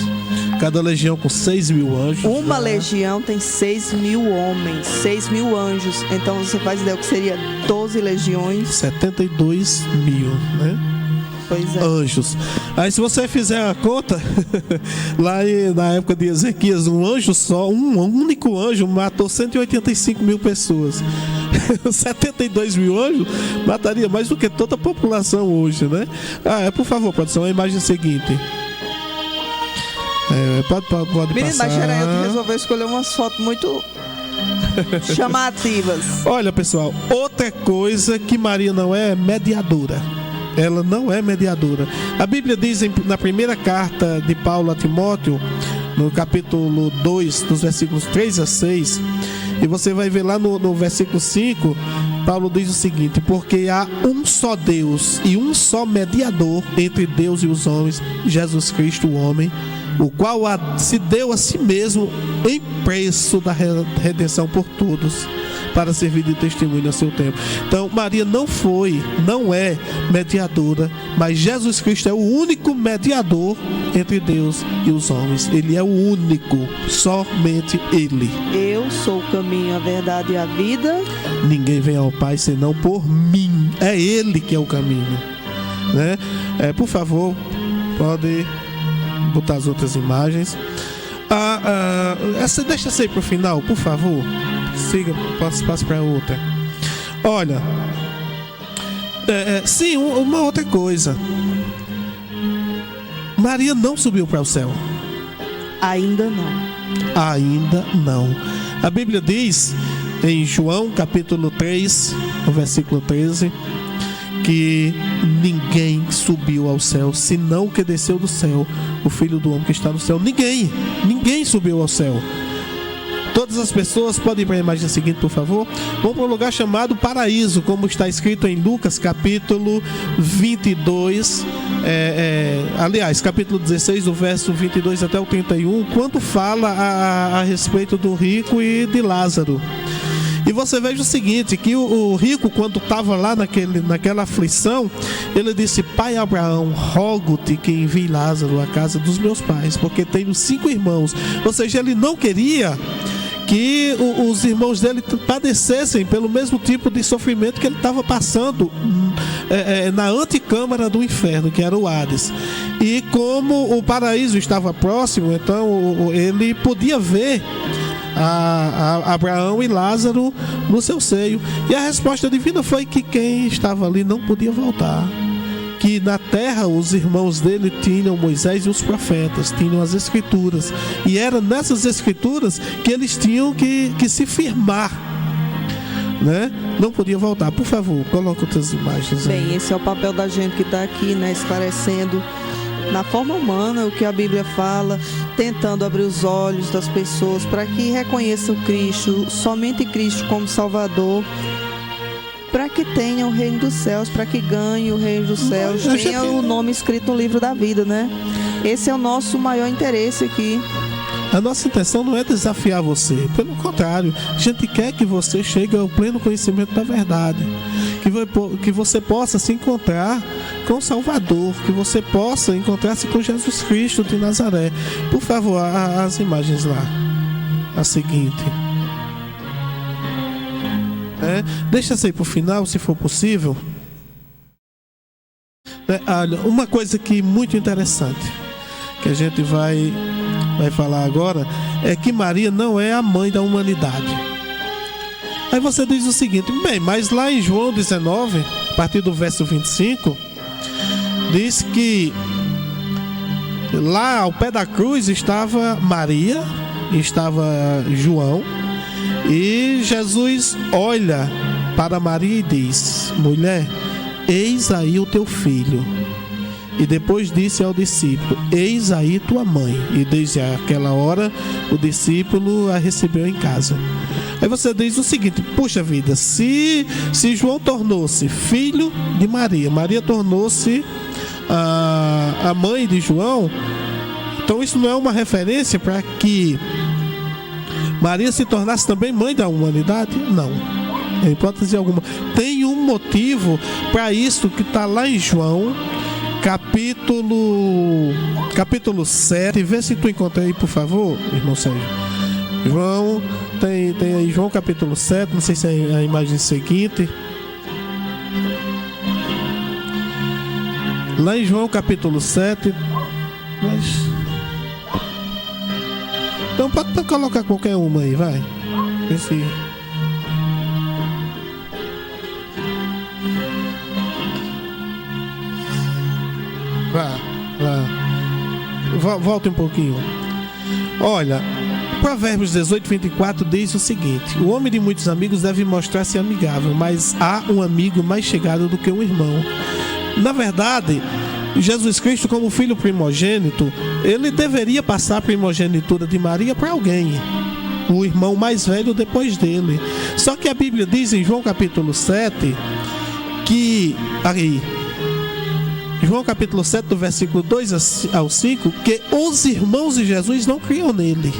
Cada legião com 6.000 anjos.
Uma legião tem 6.000 homens, 6.000 anjos. Então você faz ideia o que seria 12 legiões?
72 mil, né?
Pois é.
Anjos. Aí se você fizer a conta, lá na época de Ezequias, um anjo só, um único anjo matou 185 mil pessoas. 72 mil anjos mataria mais do que toda a população hoje, né? Por favor, produção, a imagem seguinte. Pode
Menino,
passar.
mas Geraldo resolveu escolher umas fotos muito chamativas.
Olha, pessoal, outra coisa que Maria não é mediadora. Ela não é mediadora. A Bíblia diz na primeira carta de Paulo a Timóteo, no capítulo 2, dos versículos 3 a 6, e você vai ver lá no versículo 5, Paulo diz o seguinte: porque há um só Deus e um só mediador entre Deus e os homens, Jesus Cristo, o homem, o qual se deu a si mesmo em preço da redenção por todos, para servir de testemunho a seu tempo. Então Maria não é mediadora, mas Jesus Cristo é o único mediador entre Deus e os homens. Ele é o único, somente Ele.
Eu sou o caminho, a verdade e a vida.
Ninguém vem ao Pai senão por mim. É Ele que é o caminho, né? Por favor, pode botar as outras imagens. Essa deixa ser para o final, por favor. Siga, passe para outra. Olha, sim, uma outra coisa. Maria não subiu para o céu.
Ainda não. A Bíblia diz em João capítulo 3, no versículo 13, que ninguém subiu ao céu, senão o que desceu do céu, o Filho do Homem que está no céu. Ninguém subiu ao céu. Todas as pessoas podem ir para a imagem seguinte, por favor. Vão para um lugar chamado paraíso, como está escrito em Lucas capítulo 22, aliás, capítulo 16, do verso 22 até o 31, quando fala a respeito do rico e de Lázaro. E você veja o seguinte, que o rico, quando estava lá naquela aflição, ele disse: Pai Abraão, rogo-te que envie Lázaro à casa dos meus pais, porque tenho 5 irmãos. Ou seja, ele não queria que os irmãos dele padecessem pelo mesmo tipo de sofrimento que ele estava passando na anticâmara do inferno, que era o Hades. E como o paraíso estava próximo, então ele podia ver a Abraão e Lázaro no seu seio. E a resposta divina foi que quem estava ali não podia voltar, que na terra os irmãos dele tinham Moisés e os profetas, tinham as escrituras, e era nessas escrituras que eles tinham que se firmar, né? Não podia voltar. Por favor, coloca outras imagens aí. Bem, esse é o papel da gente que está aqui, né, esclarecendo na forma humana o que a Bíblia fala, tentando abrir os olhos das pessoas para que reconheçam Cristo, somente Cristo como Salvador, para que tenham o reino dos céus, para que ganhem o reino dos céus, tenha o nome escrito no livro da vida, né? Esse é o nosso maior interesse aqui.
A nossa intenção não é desafiar você, pelo contrário, a gente quer que você chegue ao pleno conhecimento da verdade, que você possa se encontrar com o Salvador, que você possa encontrar-se com Jesus Cristo de Nazaré. Por favor, as imagens lá, a seguinte. Deixa essa aí pro final, se for possível. Olha, uma coisa que muito interessante que a gente vai falar agora é que Maria não é a mãe da humanidade. Aí você diz o seguinte: bem, mas lá em João 19, a partir do verso 25, diz que lá ao pé da cruz estava Maria, estava João, e Jesus olha para Maria e diz: mulher, eis aí o teu filho. E depois disse ao discípulo: eis aí tua mãe. E desde aquela hora o discípulo a recebeu em casa. Aí você diz o seguinte: puxa vida, se João tornou-se filho de Maria, Maria tornou-se a mãe de João, então isso não é uma referência para que Maria se tornasse também mãe da humanidade? Não, em hipótese alguma. Tem um motivo para isso que está lá em João capítulo 7, vê se tu encontra aí, por favor, irmão Sérgio. João, tem aí João capítulo 7, não sei se é a imagem seguinte. Lá em João capítulo 7, mas... então pode colocar qualquer uma aí, vai. Esse... Volta um pouquinho. Olha, Provérbios 18, 24 diz o seguinte: o homem de muitos amigos deve mostrar-se amigável, mas há um amigo mais chegado do que um irmão. Na verdade, Jesus Cristo, como filho primogênito, ele deveria passar a primogenitura de Maria para alguém, o irmão mais velho depois dele. Só que a Bíblia diz em João capítulo 7 que João capítulo 7, do versículo 2 ao 5, que os irmãos de Jesus não criam nele.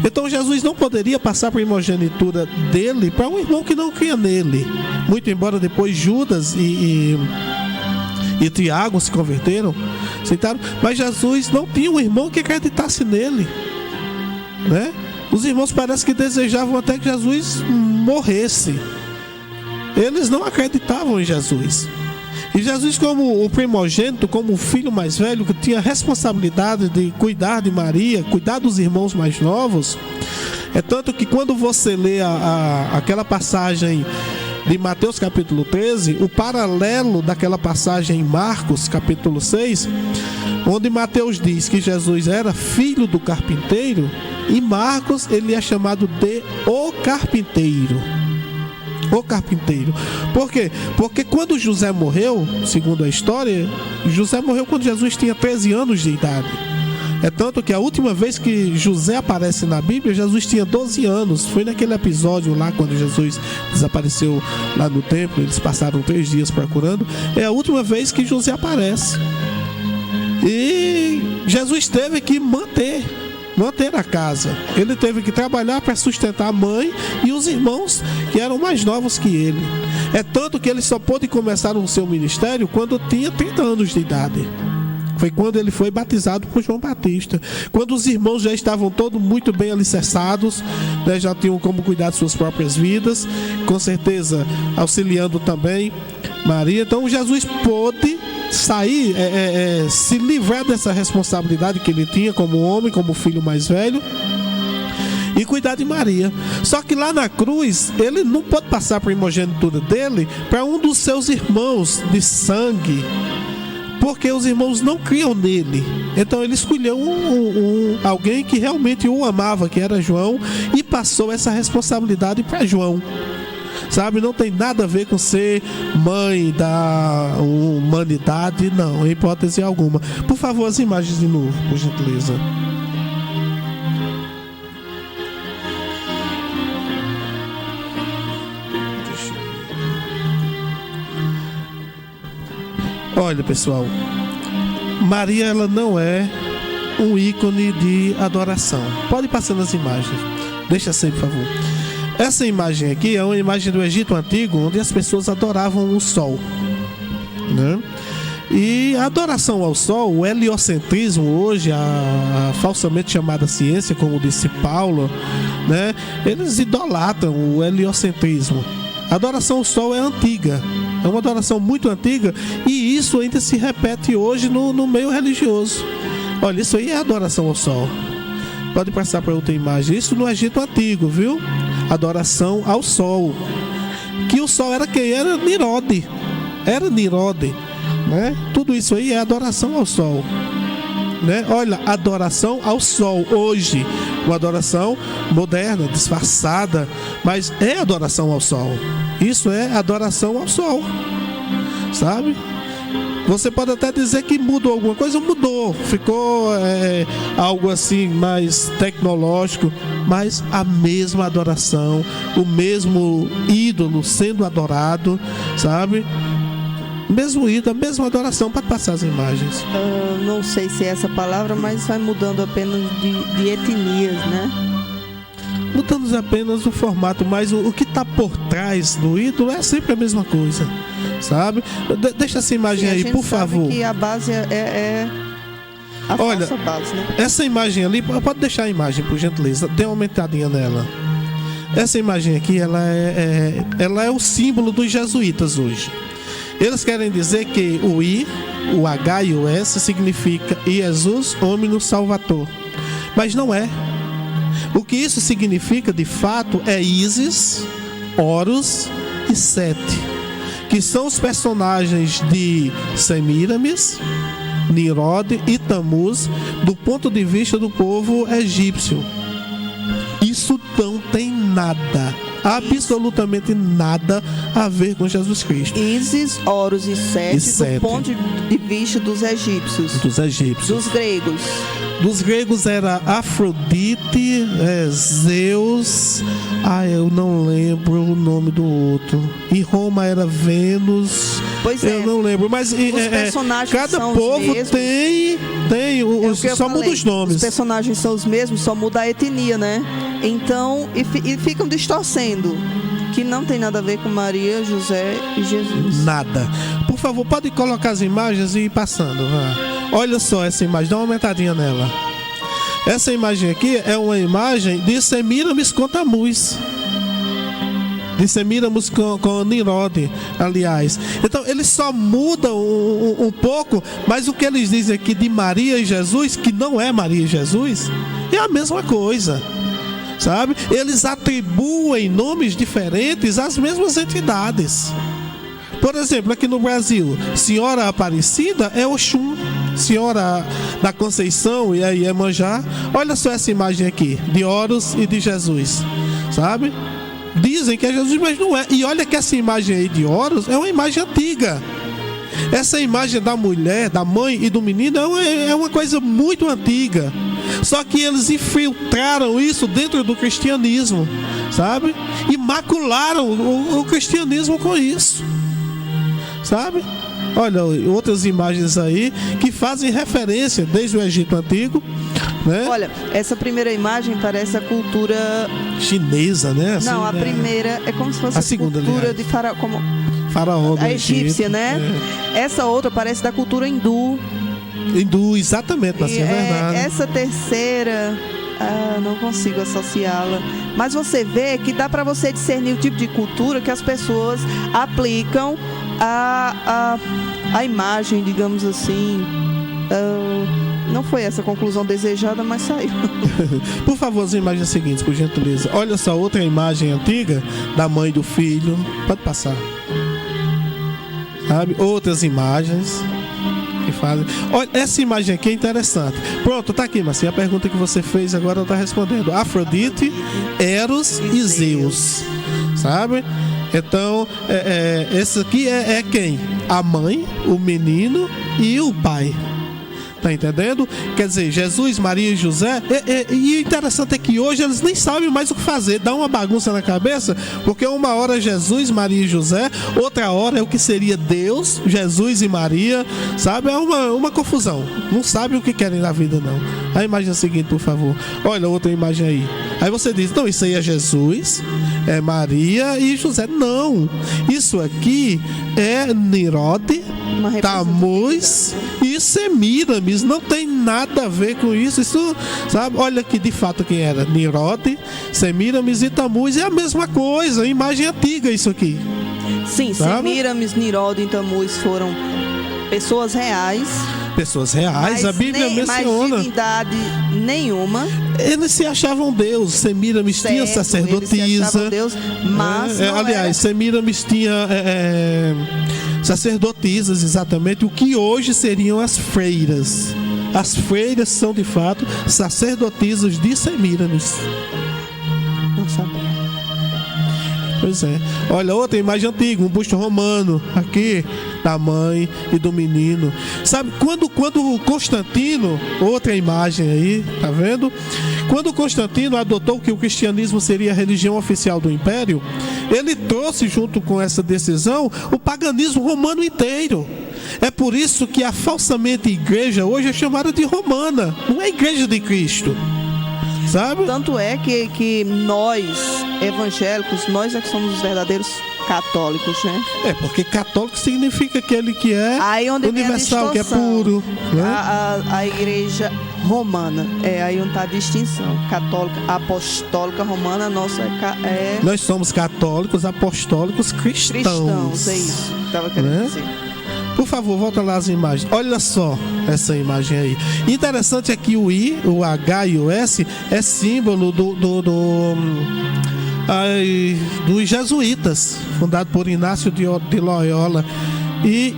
Então Jesus não poderia passar a primogenitura dele para um irmão que não cria nele. Muito embora depois Judas e Tiago se converteram, aceitaram, mas Jesus não tinha um irmão que acreditasse nele, né? Os irmãos parece que desejavam até que Jesus morresse. Eles não acreditavam em Jesus. E Jesus, como o primogênito, como o filho mais velho, que tinha a responsabilidade de cuidar de Maria, cuidar dos irmãos mais novos, é tanto que quando você lê aquela passagem de Mateus capítulo 13, o paralelo daquela passagem em Marcos capítulo 6, onde Mateus diz que Jesus era filho do carpinteiro, em Marcos ele é chamado de o carpinteiro. O carpinteiro. Por quê? Porque quando José morreu, segundo a história, José morreu quando Jesus tinha 13 anos de idade. É tanto que a última vez que José aparece na Bíblia, Jesus tinha 12 anos. Foi naquele episódio lá, quando Jesus desapareceu lá no templo, eles passaram 3 dias procurando. É a última vez que José aparece. E Jesus teve que manter a casa. Ele teve que trabalhar para sustentar a mãe e os irmãos que eram mais novos que ele. É tanto que ele só pôde começar o seu ministério quando tinha 30 anos de idade. Foi quando ele foi batizado por João Batista. Quando os irmãos já estavam todos muito bem alicerçados, né, já tinham como cuidar de suas próprias vidas, com certeza auxiliando também Maria. Então Jesus pôde sair, se livrar dessa responsabilidade que ele tinha como homem, como filho mais velho, e cuidar de Maria. Só que lá na cruz ele não pode passar a primogenitura dele para um dos seus irmãos de sangue, porque os irmãos não criam nele. Então ele escolheu alguém que realmente o amava, que era João, e passou essa responsabilidade para João. Sabe, não tem nada a ver com ser mãe da humanidade, não, em hipótese alguma. Por favor, as imagens de novo, por gentileza. Olha, pessoal, Maria, ela não é um ícone de adoração. Pode passar nas imagens. Deixa assim, por favor. Essa imagem aqui é uma imagem do Egito Antigo, onde as pessoas adoravam o sol, né? E a adoração ao sol, o heliocentrismo hoje, a falsamente chamada ciência, como disse Paulo, né? Eles idolatram o heliocentrismo. A adoração ao sol é antiga, é uma adoração muito antiga, e isso ainda se repete hoje no meio religioso. Olha, isso aí é adoração ao sol. Pode passar para outra imagem. Isso no Egito Antigo, viu? Adoração ao sol. Que o sol era quem? Era Nirode. Era Nirode, né? Tudo isso aí é adoração ao sol, né? Olha, adoração ao sol hoje, uma adoração moderna, disfarçada, mas é adoração ao sol. Isso é adoração ao sol, sabe? Você pode até dizer que mudou alguma coisa, mudou, ficou algo assim mais tecnológico, mas a mesma adoração, o mesmo ídolo sendo adorado, sabe? Mesmo ídolo, a mesma adoração. Pode passar as imagens.
Não sei se é essa palavra, mas vai mudando apenas de etnias, né?
Mudando apenas o formato, mas o que está por trás do ídolo é sempre a mesma coisa, sabe? Deixa essa imagem aí, por favor.
Que a base é a falsa base, né?
Essa imagem ali, pode deixar a imagem, por gentileza, dê uma aumentadinha nela. Essa imagem aqui, ela é o símbolo dos jesuítas hoje. Eles querem dizer que o I, o H e o S significa Jesus Hominus Salvator, mas não é. O que isso significa de fato é Ísis, Horus e Sete, que são os personagens de Semíramis, Nirode e Tamuz do ponto de vista do povo egípcio. Isso não tem nada, absolutamente nada a ver com Jesus Cristo.
Ísis, Horus e Sete do ponto de vista dos egípcios.
Dos egípcios.
Dos gregos.
Dos gregos era Afrodite, Zeus, eu não lembro o nome do outro. Em Roma era Vênus.
Pois é.
Eu não lembro, mas cada povo tem só muda os nomes.
Os personagens são os mesmos, só muda a etnia, né? Então, e ficam distorcendo, que não tem nada a ver com Maria, José e Jesus.
Nada. Por favor, pode colocar as imagens e ir passando. Olha só essa imagem, dá uma aumentadinha nela. Essa imagem aqui é uma imagem de Semíramis com Tamuz. De Semíramis com Nirode, aliás. Então, eles só mudam um pouco, mas o que eles dizem aqui de Maria e Jesus, que não é Maria e Jesus, é a mesma coisa. Sabe? Eles atribuem nomes diferentes às mesmas entidades. Por exemplo, aqui no Brasil, Senhora Aparecida é Oxum, Senhora da Conceição e aí Iemanjá. Olha só essa imagem aqui, de Horus e de Jesus, sabe? Dizem que é Jesus, mas não é. E olha que essa imagem aí de Horus é uma imagem antiga. Essa imagem da mulher, da mãe e do menino é uma coisa muito antiga. Só que eles infiltraram isso dentro do cristianismo, sabe? E macularam o cristianismo com isso, sabe? Olha, outras imagens aí que fazem referência desde o Egito Antigo, né?
Olha, essa primeira imagem parece a cultura
chinesa, né? Assim,
não, a primeira é como se fosse a
segunda,
cultura
aliás,
de
faraó,
a egípcia, né? Essa outra parece da cultura hindu.
Hindu, exatamente, mas é verdade.
Essa terceira, não consigo associá-la. Mas você vê que dá para você discernir o tipo de cultura que as pessoas aplicam a imagem, digamos assim. Não foi essa a conclusão desejada, mas saiu.
Por favor, as imagens seguintes, por gentileza. Olha só, outra imagem antiga da mãe e do filho. Pode passar. Sabe? Outras imagens que fazem. Olha, essa imagem aqui é interessante. Pronto, tá aqui, Marcinha. A pergunta que você fez agora ela tá respondendo. Afrodite, Eros e Zeus. Sabe? Então, esse aqui é quem? A mãe, o menino e o pai. Tá entendendo? Quer dizer, Jesus, Maria e José. E o interessante é que hoje eles nem sabem mais o que fazer. Dá uma bagunça na cabeça, porque uma hora é Jesus, Maria e José, outra hora é o que seria Deus, Jesus e Maria, sabe? É uma confusão. Não sabem o que querem na vida, não. A imagem seguinte, por favor. Olha outra imagem aí. Aí você diz, não, isso aí é Jesus, é Maria e José. Não, isso aqui é Nirode, Tammuz e Semiramis. Não tem nada a ver com isso. Isso, sabe? Olha aqui de fato quem era. Nirode, Semiramis e Tammuz é a mesma coisa. Imagem antiga isso aqui.
Sim, sabe? Semiramis, Nirode e Tammuz foram pessoas reais.
Pessoas reais, a Bíblia menciona.
Mas divindade nenhuma.
Eles se achavam Deus. Semiramis tinha sacerdotisa. Eles se achavam Deus, mas aliás, Semiramis tinha sacerdotisas, exatamente, o que hoje seriam as freiras. As freiras são de fato sacerdotisas de Semiramis.
Não sabia.
Pois é. Olha, outra imagem antiga, um busto romano aqui da mãe e do menino. Sabe, quando Constantino, outra imagem aí, tá vendo? Quando Constantino adotou que o cristianismo seria a religião oficial do império, ele trouxe junto com essa decisão o paganismo romano inteiro. É por isso que a falsamente igreja hoje é chamada de romana, não é a igreja de Cristo. Sabe?
Tanto é que nós, evangélicos, nós é que somos os verdadeiros católicos, né?
É, porque católico significa aquele que é universal, que é puro, né?
A igreja romana, aí onde está a distinção. Católica, apostólica, romana, nossa é...
Nós somos católicos, apostólicos, cristãos.
É isso que estava querendo dizer.
Por favor, volta lá as imagens. Olha só essa imagem aí. Interessante é que o I, o H e o S é símbolo dos jesuítas, fundado por Inácio de Loyola. E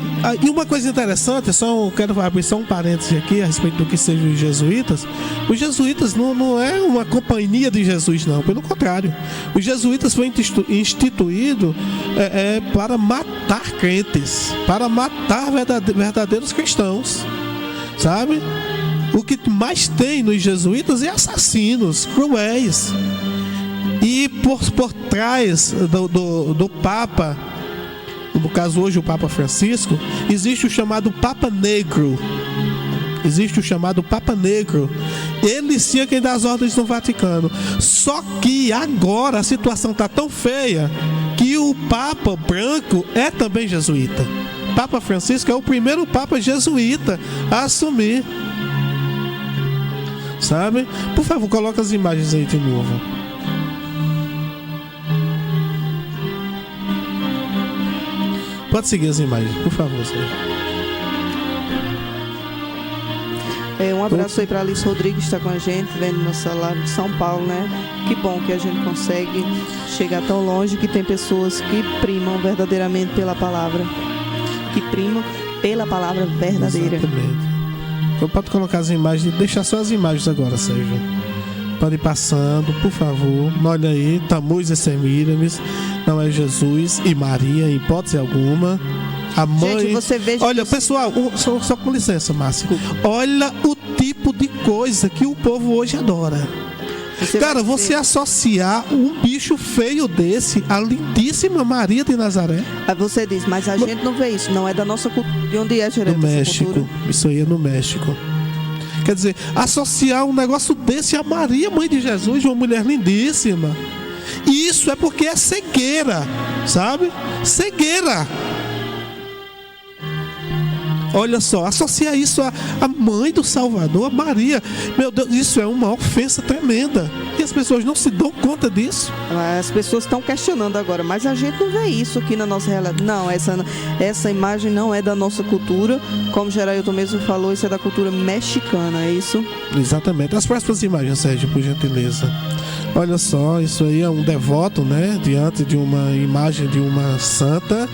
uma coisa interessante, quero abrir só um parêntese aqui a respeito do que sejam os jesuítas. Os jesuítas não é uma companhia de Jesus, não, pelo contrário. Os jesuítas foi instituído para matar crentes, para matar verdadeiros cristãos, sabe? O que mais tem nos jesuítas é assassinos cruéis. E por trás do Papa, no caso hoje o Papa Francisco, existe o chamado Papa Negro. Ele sim é quem dá as ordens no Vaticano. Só que agora a situação está tão feia que o Papa branco é também jesuíta. Papa Francisco é o primeiro Papa jesuíta a assumir. Sabe? Por favor, coloca as imagens aí de novo. Pode seguir as imagens, por favor, senhor.
Um abraço aí para Alice Rodrigues, que está com a gente, vendo nossa live de São Paulo, né? Que bom que a gente consegue chegar tão longe, que tem pessoas que primam verdadeiramente pela palavra. Que primam pela palavra verdadeira.
Exatamente. Então pode colocar as imagens, deixar só as imagens agora, Sérgio. Pode ir passando, por favor. Olha aí, Tammuz e Semiramis. Não é Jesus e Maria, em hipótese alguma. A mãe.
Gente, você veja.
Olha, pessoal, só com licença, Márcio. Olha o tipo de coisa que o povo hoje adora. Você associar um bicho feio desse à lindíssima Maria de Nazaré.
Aí você diz, mas a gente não vê isso, não é da nossa cultura. De onde é, Geraldo?
No México. Isso aí é no México. Quer dizer, associar um negócio desse a Maria, mãe de Jesus, uma mulher lindíssima. E isso é porque é cegueira, sabe? Cegueira. Olha só, associar isso à mãe do Salvador, a Maria. Meu Deus, isso é uma ofensa tremenda. E as pessoas não se dão conta disso.
As pessoas estão questionando agora, mas a gente não vê isso aqui na nossa realidade. Não, essa imagem não é da nossa cultura. Como Geraldo mesmo falou, isso é da cultura mexicana, é isso?
Exatamente. As próximas imagens, Sérgio, por gentileza. Olha só, isso aí é um devoto, né? Diante de uma imagem de uma santa,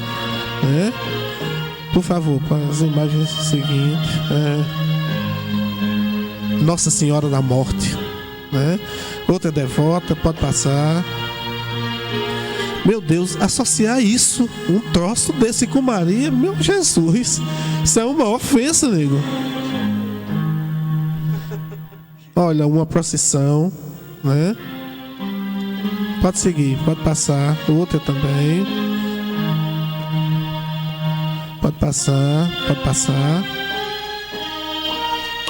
né? Por favor, para as imagens seguintes. Nossa Senhora da Morte, né? Outra devota, pode passar. Meu Deus, associar isso, um troço desse com Maria, meu Jesus, isso é uma ofensa, nego. olha, uma procissão, né? Pode seguir, pode passar. Outra também. Pode passar, pode passar.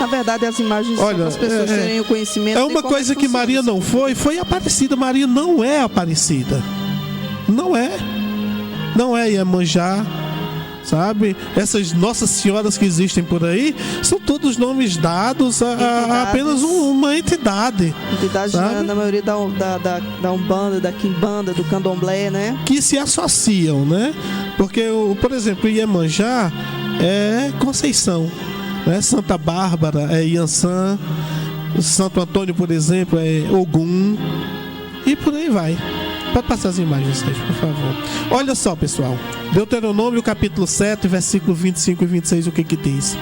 Na verdade, as imagens são para as pessoas terem o conhecimento.
É uma coisa que Maria não foi Aparecida. Maria não é Aparecida. Não é. Não é Iemanjá, sabe? Essas Nossas Senhoras que existem por aí são todos nomes dados a apenas uma entidade.
Entidade, na maioria da Umbanda, da Quimbanda, do Candomblé, né?
Que se associam, né? Porque, por exemplo, Iemanjá é Conceição, né? Santa Bárbara é Iansã, Santo Antônio, por exemplo, é Ogum, e por aí vai. Pode passar as imagens, Sérgio, por favor. Olha só, pessoal. Deuteronômio, capítulo 7, versículo 25 e 26, o que diz?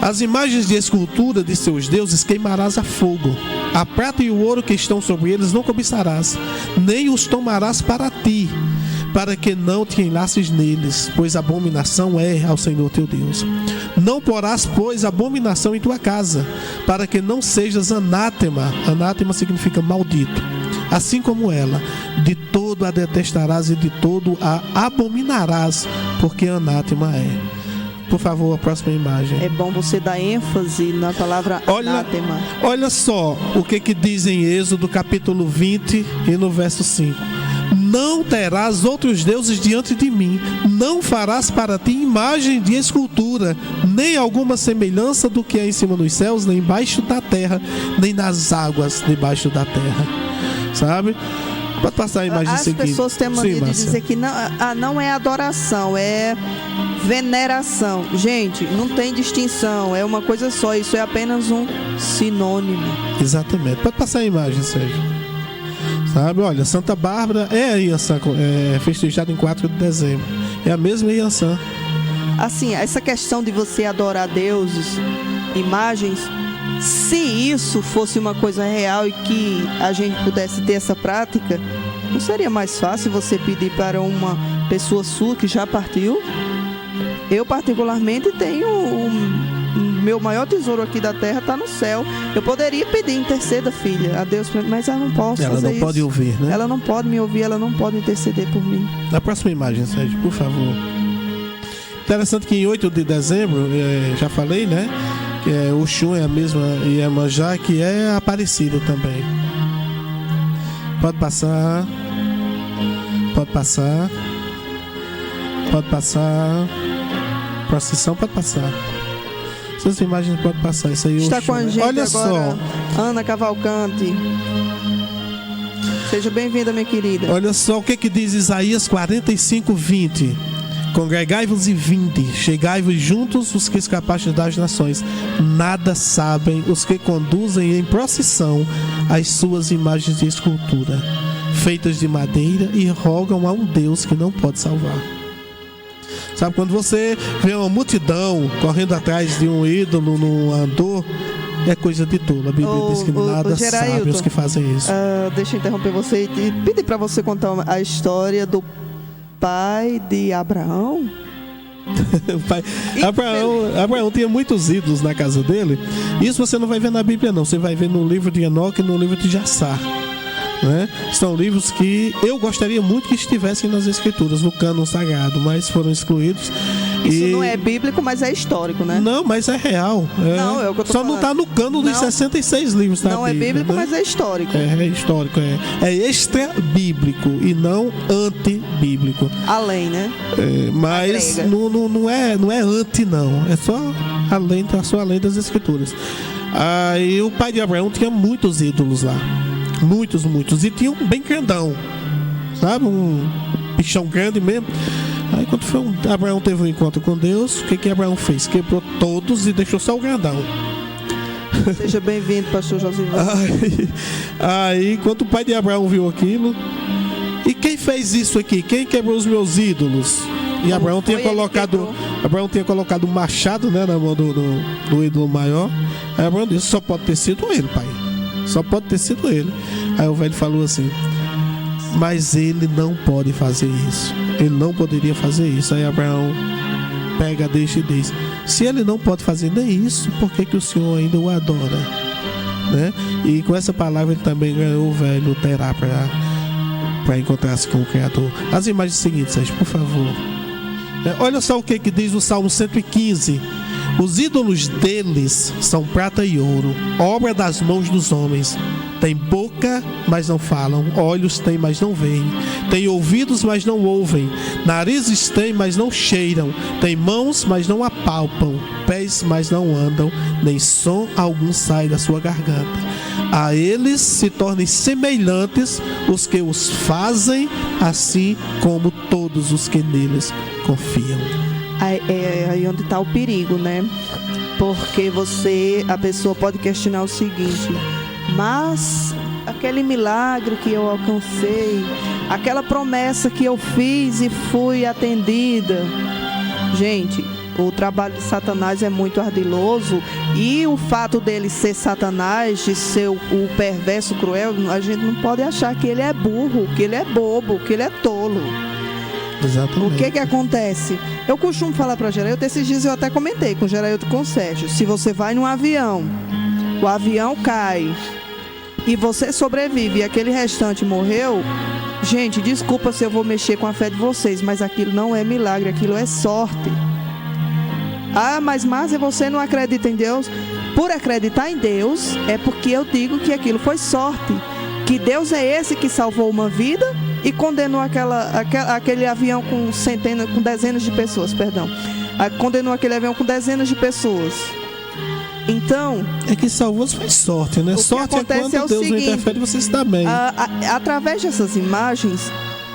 As imagens de escultura de seus deuses queimarás a fogo. A prata e o ouro que estão sobre eles não cobiçarás, nem os tomarás para ti, para que não te enlaces neles, pois abominação é ao Senhor teu Deus. Não porás, pois, abominação em tua casa, para que não sejas anátema. Anátema significa maldito. Assim como ela, de todo a detestarás e de todo a abominarás, porque anátema é. Por favor, a próxima imagem.
É bom você dar ênfase na palavra anátema.
Olha só o que diz em Êxodo, capítulo 20 e no verso 5. Não terás outros deuses diante de mim, não farás para ti imagem de escultura, nem alguma semelhança do que é em cima dos céus, nem embaixo da terra, nem nas águas debaixo da terra. Sabe? Pode passar a imagem seguinte.
As pessoas têm a mania de dizer que não é adoração, é veneração. Gente, não tem distinção, é uma coisa só, isso é apenas um sinônimo.
Exatamente. Pode passar a imagem, Sérgio. Sabe? Olha, Santa Bárbara é a Iansã, festejada em 4 de dezembro. É a mesma Iansã.
Assim, essa questão de você adorar deuses, imagens, se isso fosse uma coisa real e que a gente pudesse ter essa prática, não seria mais fácil você pedir para uma pessoa sua que já partiu? Eu particularmente tenho o meu maior tesouro aqui da terra está no céu. Eu poderia pedir, interceda, filha, a Deus, mas eu não posso fazer isso.
Ela não pode ouvir, né?
Ela não pode me ouvir, ela não pode interceder por mim.
Na próxima imagem, Sérgio, por favor. Interessante que em 8 de dezembro, já falei, né? O Oxum é a mesma Iemanjá, que é Aparecida também. Pode passar. Pode passar. Pode passar. Procissão pode passar. Essas imagens podem passar. Isso aí
está com a gente.
Olha
agora,
só.
Ana Cavalcante. Seja bem-vinda, minha querida.
Olha só o que diz Isaías 45:20. Congregai-vos e vinde, chegai-vos juntos os que escapastes das nações. Nada sabem os que conduzem em procissão as suas imagens de escultura, feitas de madeira, e rogam a um Deus que não pode salvar. Sabe, quando você vê uma multidão correndo atrás de um ídolo no andor, é coisa de tolo. A Bíblia diz que nada sabe os que fazem isso.
Deixa eu interromper você e pedir para você contar a história do pai de Abraão.
Abraão tinha muitos ídolos na casa dele. Isso você não vai ver na Bíblia, não. Você vai ver no livro de Enoque e no livro de Jassar, né? São livros que eu gostaria muito que estivessem nas escrituras, no cânon sagrado, mas foram excluídos.
Isso não é bíblico, mas é histórico, né?
Não, mas é real.
Não, é o que eu tô falando.
Não está no cânon dos 66 livros da Bíblia.
Não é bíblico,
né?
mas é histórico.
É histórico, é extra-bíblico e não anti-bíblico.
Além, né?
Mas não é anti, não. É só além das escrituras. Aí o pai de Abraão tinha muitos ídolos lá. Muitos. E tinha um bem grandão. Sabe? Um bichão grande mesmo. Aí quando Abraão teve um encontro com Deus, o que Abraão fez? Quebrou todos e deixou só o grandão.
Seja bem-vindo, pastor José.
Aí quando o pai de Abraão viu aquilo, e quem fez isso aqui? Quem quebrou os meus ídolos? E Abraão tinha colocado um machado, né, na mão do ídolo maior. Aí Abraão disse: só pode ter sido ele, pai. Só pode ter sido ele. Aí o velho falou assim: mas ele não pode fazer isso. Ele não poderia fazer isso. Aí Abraão deixa e diz: se ele não pode fazer nem isso, por que o Senhor ainda o adora? né? E com essa palavra ele também ganhou o velho Terá para encontrar-se com o Criador. As imagens seguintes, Sérgio, por favor. Olha só o que diz o Salmo 115. Os ídolos deles são prata e ouro, obra das mãos dos homens. Tem boca, mas não falam. Olhos têm, mas não veem. Tem ouvidos, mas não ouvem. Narizes têm, mas não cheiram. Tem mãos, mas não apalpam. Pés, mas não andam. Nem som algum sai da sua garganta. A eles se tornem semelhantes os que os fazem, assim como todos os que neles confiam.
É aí onde está o perigo, né? Porque a pessoa pode questionar o seguinte: mas aquele milagre que eu alcancei, aquela promessa que eu fiz e fui atendida. Gente, o trabalho de Satanás é muito ardiloso, e o fato dele ser Satanás, de ser o perverso cruel, a gente não pode achar que ele é burro, que ele é bobo, que ele é tolo.
Exatamente.
O que acontece? Eu costumo falar para Gerailton, esses dias eu até comentei com o Gerailton, com o Sérgio: se você vai num avião, o avião cai e você sobrevive e aquele restante morreu, gente, desculpa se eu vou mexer com a fé de vocês, mas aquilo não é milagre, aquilo é sorte. Ah, mas Márcia, você não acredita em Deus? Por acreditar em Deus, é porque eu digo que aquilo foi sorte, que Deus é esse que salvou uma vida e condenou aquele avião com dezenas de pessoas, condenou aquele avião com dezenas de pessoas. Então,
é que salvou foi sorte, né? Sorte é quando Deus não interfere, você está bem.
Através dessas imagens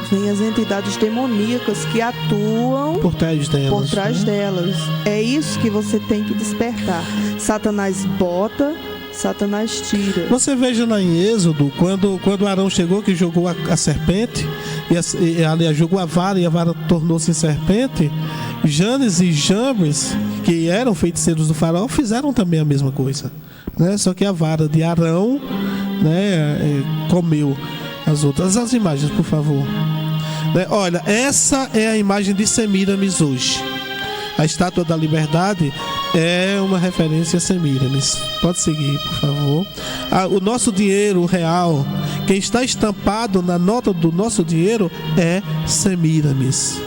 vem as entidades demoníacas que atuam
por trás delas.
É isso que você tem que despertar. Satanás bota, Satanás tira.
Você veja lá em Êxodo, quando Arão chegou, que jogou a serpente, e jogou a vara e a vara tornou-se em serpente, Janes e Jambres, que eram feiticeiros do faraó, fizeram também a mesma coisa, né? Só que a vara de Arão, né, comeu as outras. As imagens, por favor. Olha, essa é a imagem de Semíramis hoje. A estátua da liberdade é uma referência a Semíramis. Pode seguir, por favor. O nosso dinheiro real, quem está estampado na nota do nosso dinheiro é Semíramis.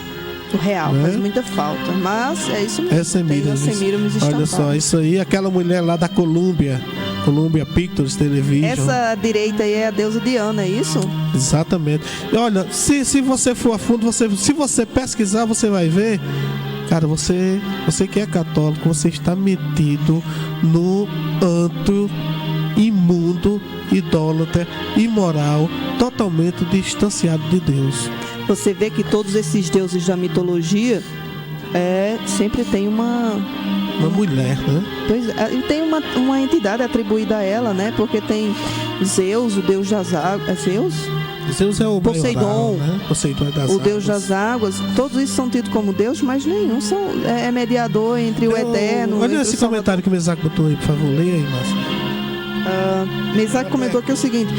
O real faz muita falta, mas é isso mesmo.
É Semíramis.
Tem a Semíramis estampada.
Olha só, isso aí, aquela mulher lá da Columbia Pictures Television.
Essa direita aí é a deusa Diana, é isso?
Exatamente. E olha, se você for a fundo, se você pesquisar, você vai ver, cara, você que é católico, você está metido no antro imundo, idólatra, imoral, totalmente distanciado de Deus.
Você vê que todos esses deuses da mitologia sempre tem uma
mulher, né?
Pois e tem uma entidade atribuída a ela, né? Porque tem Zeus, o deus das águas. É Zeus?
Zeus é o
Poseidon,
maioral, né? Poseidon é das águas.
O deus das águas. Todos isso são tidos como deus, mas nenhum é mediador entre o eterno.
Olha esse comentário que o Mesaque botou aí, por favor. Leia aí, Márcia.
Mesaque comentou aqui o seguinte: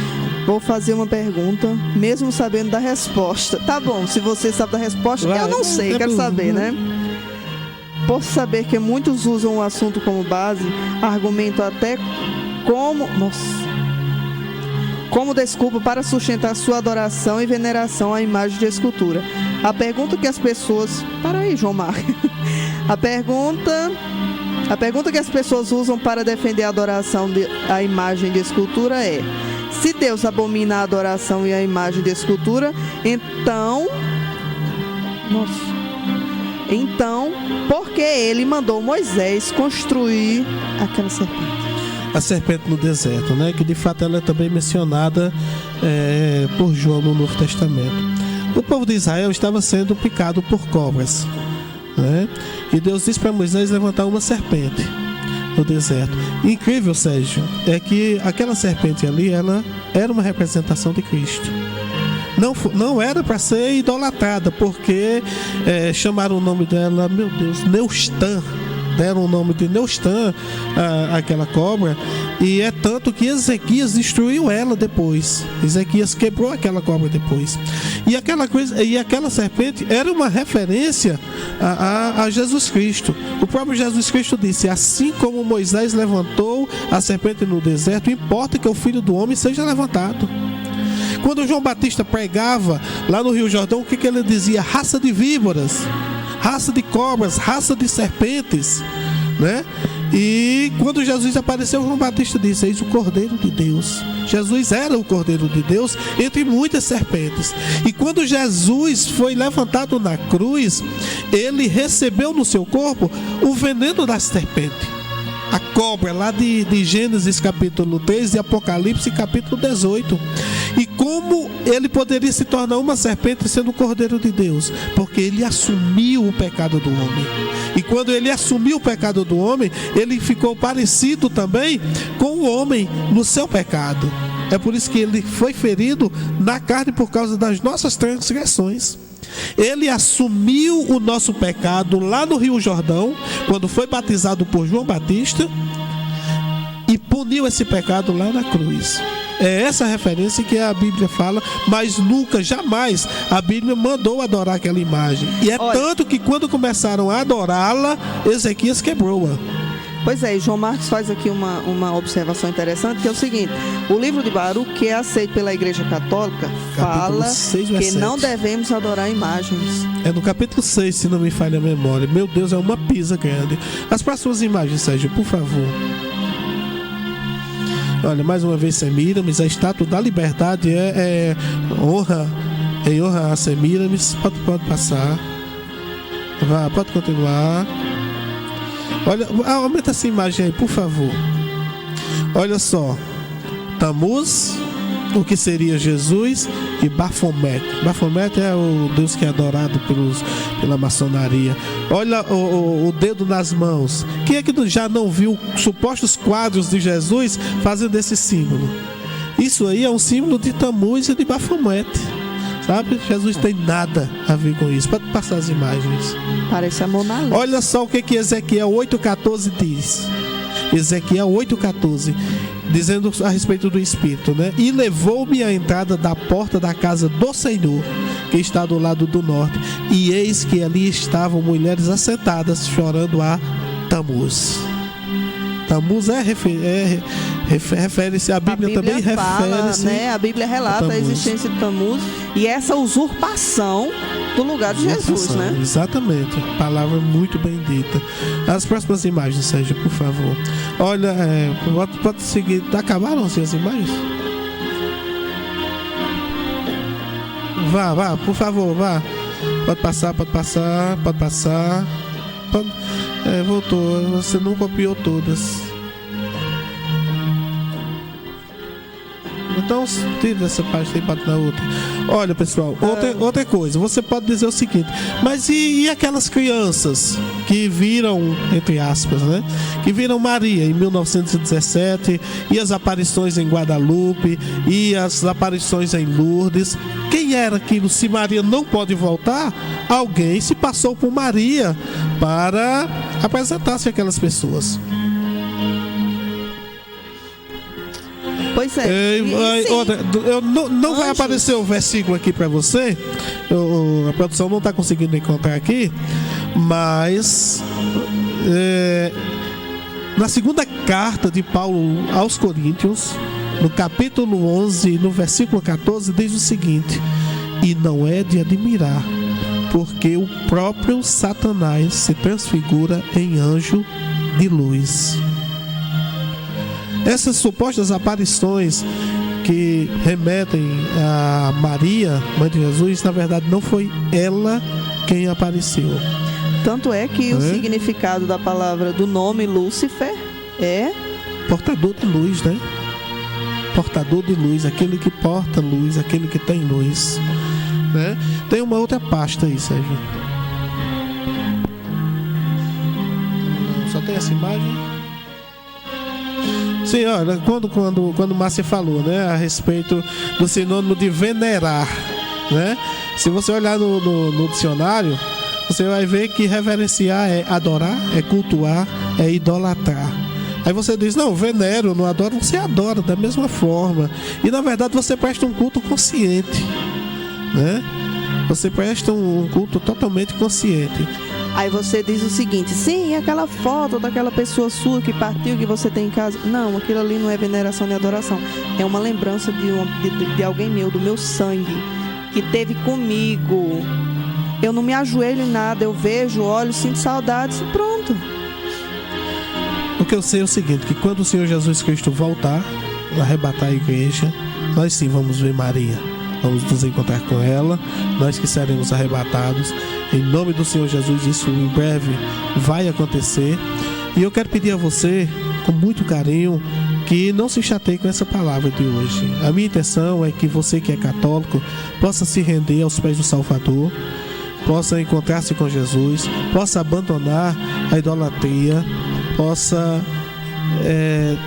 vou fazer uma pergunta, mesmo sabendo da resposta. Tá bom, se você sabe da resposta, eu não sei, quero saber, né? Posso saber que muitos usam o assunto como base, argumento até como desculpa para sustentar sua adoração e veneração à imagem de escultura. A pergunta que as pessoas... Para aí, João Marcos. A pergunta que as pessoas usam para defender a adoração à imagem de escultura é: se Deus abomina a adoração e a imagem de escultura, então, por que ele mandou Moisés construir aquela serpente?
A serpente no deserto, né? Que de fato ela é também mencionada por João no Novo Testamento. O povo de Israel estava sendo picado por cobras, né? E Deus disse para Moisés levantar uma serpente no deserto. Incrível, Sérgio, é que aquela serpente ali, ela era uma representação de Cristo. Não era para ser idolatrada, porque chamaram o nome dela, meu Deus, Neustã, deram o nome de Neustã àquela cobra, e é tanto que Ezequias destruiu ela depois. Ezequias quebrou aquela cobra depois. E aquela serpente era uma referência a Jesus Cristo. O próprio Jesus Cristo disse: assim como Moisés levantou a serpente no deserto, importa que o Filho do Homem seja levantado. Quando João Batista pregava lá no Rio Jordão, o que ele dizia? Raça de víboras, raça de cobras, raça de serpentes, né? E quando Jesus apareceu, João Batista disse: eis o Cordeiro de Deus. Jesus era o Cordeiro de Deus entre muitas serpentes. E quando Jesus foi levantado na cruz, ele recebeu no seu corpo o veneno da serpente, a cobra, lá de Gênesis capítulo 3 e Apocalipse capítulo 18. E como ele poderia se tornar uma serpente sendo o Cordeiro de Deus? Porque ele assumiu o pecado do homem. E quando ele assumiu o pecado do homem, ele ficou parecido também com o homem no seu pecado. É por isso que ele foi ferido na carne por causa das nossas transgressões. Ele assumiu o nosso pecado lá no Rio Jordão, quando foi batizado por João Batista, e puniu esse pecado lá na cruz. É essa referência que a Bíblia fala, mas nunca, jamais a Bíblia mandou adorar aquela imagem. E é tanto que quando começaram a adorá-la, Ezequias quebrou-a.
Pois é, e João Marcos faz aqui uma observação interessante, que é o seguinte: o livro de Baruque, que é aceito pela Igreja Católica, fala que não devemos adorar imagens.
É no capítulo 6, se não me falha a memória. Meu Deus, é uma pisa grande. As próximas imagens, Sérgio, por favor. Olha, mais uma vez Semíramis, a estátua da liberdade honra a Semíramis. Pode passar. Vá, pode continuar. Olha, aumenta essa imagem aí, por favor. Olha só. Tammuz, o que seria Jesus, e Baphomet. Baphomet é o deus que é adorado pela maçonaria. Olha o dedo nas mãos. Quem é que já não viu supostos quadros de Jesus fazendo esse símbolo? Isso aí é um símbolo de Tammuz e de Baphomet. Sabe? Jesus tem nada a ver com isso. Pode passar as imagens.
Parece a Mona Lisa.
Olha só o que Ezequiel 8,14 diz. Ezequiel 8,14, dizendo a respeito do Espírito, né? E levou-me à entrada da porta da casa do Senhor, que está do lado do norte, e eis que ali estavam mulheres assentadas, chorando a Tammuz. Tammuz refere-se, a Bíblia também refere-se,
né? A Bíblia relata a existência de Tammuz e essa usurpação do lugar de Jesus, né?
Exatamente, palavra muito bem dita. As próximas imagens, Sérgio, por favor. Olha, pode seguir. Acabaram assim as imagens? Vá, por favor, vá. Pode passar. Voltou, você não copiou todas. Então tira dessa página e bate na outra. Olha, pessoal, outra coisa. Você pode dizer o seguinte: mas e aquelas crianças que viram, entre aspas, né, que viram Maria em 1917, e as aparições em Guadalupe, e as aparições em Lourdes? Quem era aquilo? Se Maria não pode voltar, alguém se passou por Maria para apresentar-se àquelas pessoas.
Pois é.
Não vai aparecer o versículo aqui para você. A produção não está conseguindo encontrar aqui. Mas na segunda carta de Paulo aos Coríntios, no capítulo 11, no versículo 14, diz o seguinte: e não é de admirar, porque o próprio Satanás se transfigura em anjo de luz. Essas supostas aparições que remetem a Maria, mãe de Jesus, na verdade não foi ela quem apareceu.
Tanto é que o significado da palavra, do nome Lúcifer, é
portador de luz, né? Portador de luz, aquele que porta luz, aquele que tem luz, né? Tem uma outra pasta aí, Sérgio. Só tem essa imagem? Sim, olha, quando Márcia falou, né, a respeito do sinônimo de venerar, né? Se você olhar no dicionário, você vai ver que reverenciar é adorar, é cultuar, é idolatrar. Aí você diz, não, venero, não adoro. Você adora da mesma forma. E na verdade você presta um culto consciente, né? Você presta um culto totalmente consciente.
Aí você diz o seguinte, sim, aquela foto daquela pessoa sua que partiu, que você tem em casa. Não, aquilo ali não é veneração nem adoração. É uma lembrança de alguém meu, do meu sangue, que teve comigo. Eu não me ajoelho em nada, eu vejo, olho, sinto saudades e pronto.
O que eu sei é o seguinte, que quando o Senhor Jesus Cristo voltar, arrebatar a igreja, nós sim vamos ver Maria. Vamos nos encontrar com ela, nós que seremos arrebatados. Em nome do Senhor Jesus, isso em breve vai acontecer. E eu quero pedir a você, com muito carinho, que não se chateie com essa palavra de hoje. A minha intenção é que você que é católico possa se render aos pés do Salvador, possa encontrar-se com Jesus, possa abandonar a idolatria, possa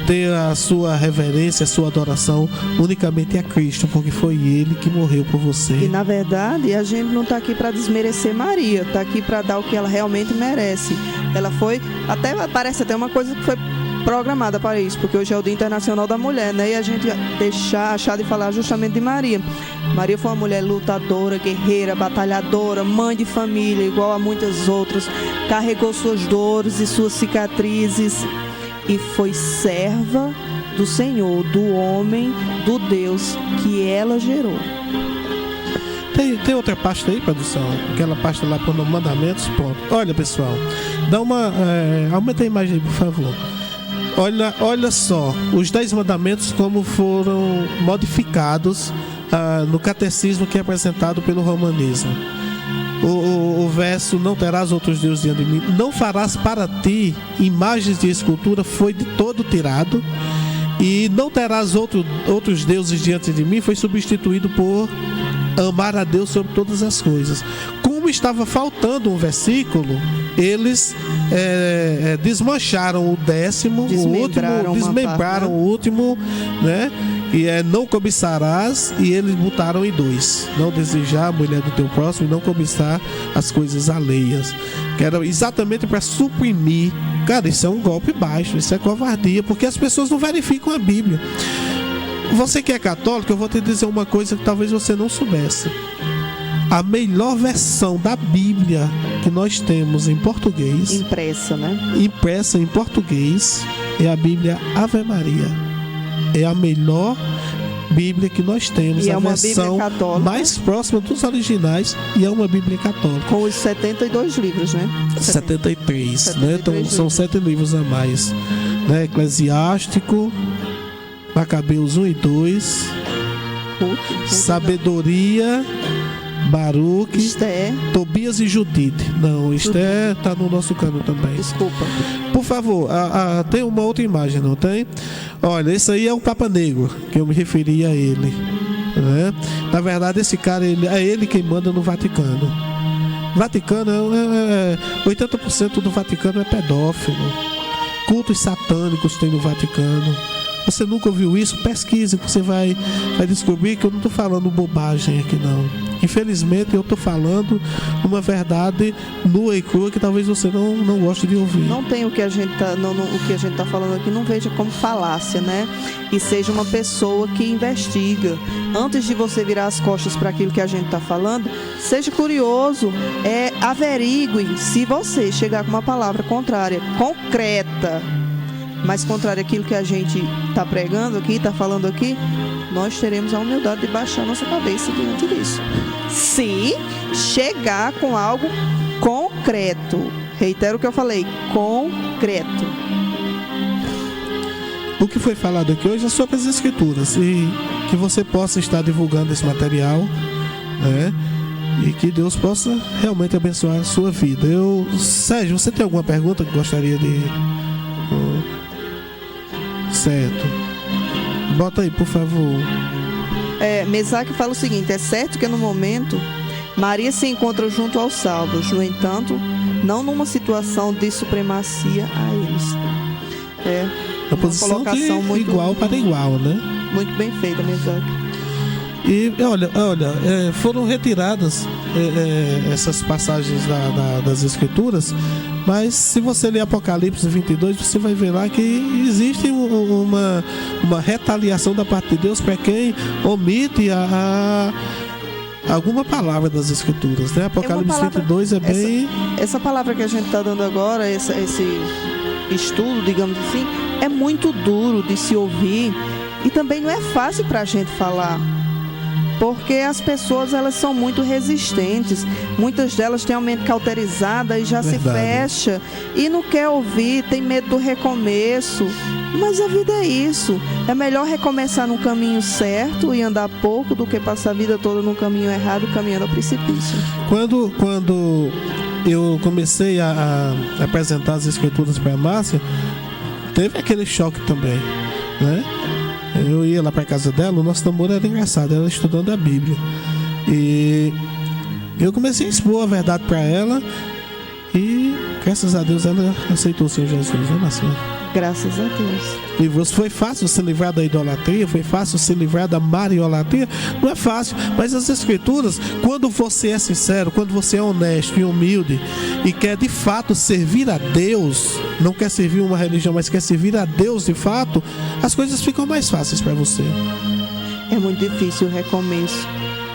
ter a sua reverência, a sua adoração unicamente a Cristo, porque foi Ele que morreu por você.
E na verdade a gente não está aqui para desmerecer Maria, está aqui para dar o que ela realmente merece. Ela foi, até parece até uma coisa que foi programada para isso, porque hoje é o Dia Internacional da Mulher, né? E a gente achar de falar justamente de Maria. Maria foi uma mulher lutadora, guerreira, batalhadora, mãe de família, igual a muitas outras, carregou suas dores e suas cicatrizes e foi serva do Senhor, do homem, do Deus que ela gerou.
Tem outra pasta aí, produção? Aquela pasta lá por mandamentos, pronto. Olha, pessoal, dá uma... aumenta a imagem aí, por favor. Olha só, os 10 mandamentos como foram modificados no catecismo que é apresentado pelo romanismo. O verso, não terás outros deuses diante de mim, não farás para ti imagens de escultura, foi de todo tirado, e não terás outros deuses diante de mim, foi substituído por amar a Deus sobre todas as coisas. Como estava faltando um versículo, eles desmancharam o 10º, o último, desmembraram o último, né? E não cobiçarás, e eles botaram em 2: não desejar a mulher do teu próximo e não cobiçar as coisas alheias, que era exatamente para suprimir. Cara, isso é um golpe baixo, isso é covardia, porque as pessoas não verificam a Bíblia. Você que é católico, eu vou te dizer uma coisa que talvez você não soubesse. A melhor versão da Bíblia que nós temos em português, impressa em português, é a Bíblia Ave Maria. É a melhor Bíblia que nós temos, e a versão mais próxima dos originais, e é uma Bíblia católica.
Com os 72 livros, né?
73, né? Então são 7 livros a mais, né? Eclesiástico, Macabeus 1 e 2, Sabedoria, Baruque,
Esther,
Tobias e Judite. Não, Esther está no nosso cano também.
Desculpa.
Por favor, tem uma outra imagem, não tem? Olha, esse aí é o Papa Negro, que eu me referi a ele, né? Na verdade, esse cara, é ele quem manda no Vaticano. Vaticano, 80% do Vaticano é pedófilo. Cultos satânicos tem no Vaticano. Você nunca ouviu isso? Pesquise, você vai descobrir que eu não estou falando bobagem aqui, não. Infelizmente, eu estou falando uma verdade nua e crua que talvez você não goste de ouvir.
Não tem o que a gente tá falando aqui, não veja como falácia, né? E seja uma pessoa que investiga. Antes de você virar as costas para aquilo que a gente está falando, seja curioso, averigue. Se você chegar com uma palavra contrária, concreta, mas contrário àquilo que a gente está pregando aqui, está falando aqui, nós teremos a humildade de baixar nossa cabeça diante disso. Se chegar com algo concreto, reitero o que eu falei, concreto.
O que foi falado aqui hoje é sobre as Escrituras, e que você possa estar divulgando esse material, né? E que Deus possa realmente abençoar a sua vida. Sérgio, você tem alguma pergunta que gostaria de... Certo. Bota aí, por favor.
Mesaque fala o seguinte: é certo que no momento Maria se encontra junto aos salvos, no entanto, não numa situação de supremacia a eles.
A posição
colocação
de
muito,
igual para igual, né?
Muito bem feita, Mesaque.
E olha, foram retiradas essas passagens das Escrituras, mas se você ler Apocalipse 22, você vai ver lá que existe uma retaliação da parte de Deus para quem omite alguma palavra das Escrituras, né? Apocalipse 22 é bem...
Essa palavra que a gente está dando agora, esse estudo, digamos assim, é muito duro de se ouvir e também não é fácil para a gente falar. Porque as pessoas, elas são muito resistentes. Muitas delas têm a mente cauterizada e já se fecha e não quer ouvir, tem medo do recomeço. Mas a vida é isso. É melhor recomeçar no caminho certo e andar pouco do que passar a vida toda no caminho errado, caminhando ao precipício.
Quando eu comecei a apresentar as Escrituras para a Márcia, teve aquele choque também, né? Eu ia lá para casa dela, o nosso namoro era engraçado, ela estudando a Bíblia. E eu comecei a expor a verdade para ela e, graças a Deus, ela aceitou o Senhor Jesus, né, Marcelo?
Graças a Deus.
E foi fácil se livrar da idolatria, foi fácil se livrar da mariolatria? Não é fácil, mas as Escrituras, quando você é sincero, quando você é honesto e humilde e quer de fato servir a Deus, não quer servir uma religião, mas quer servir a Deus de fato, as coisas ficam mais fáceis para você.
É muito difícil o recomeço,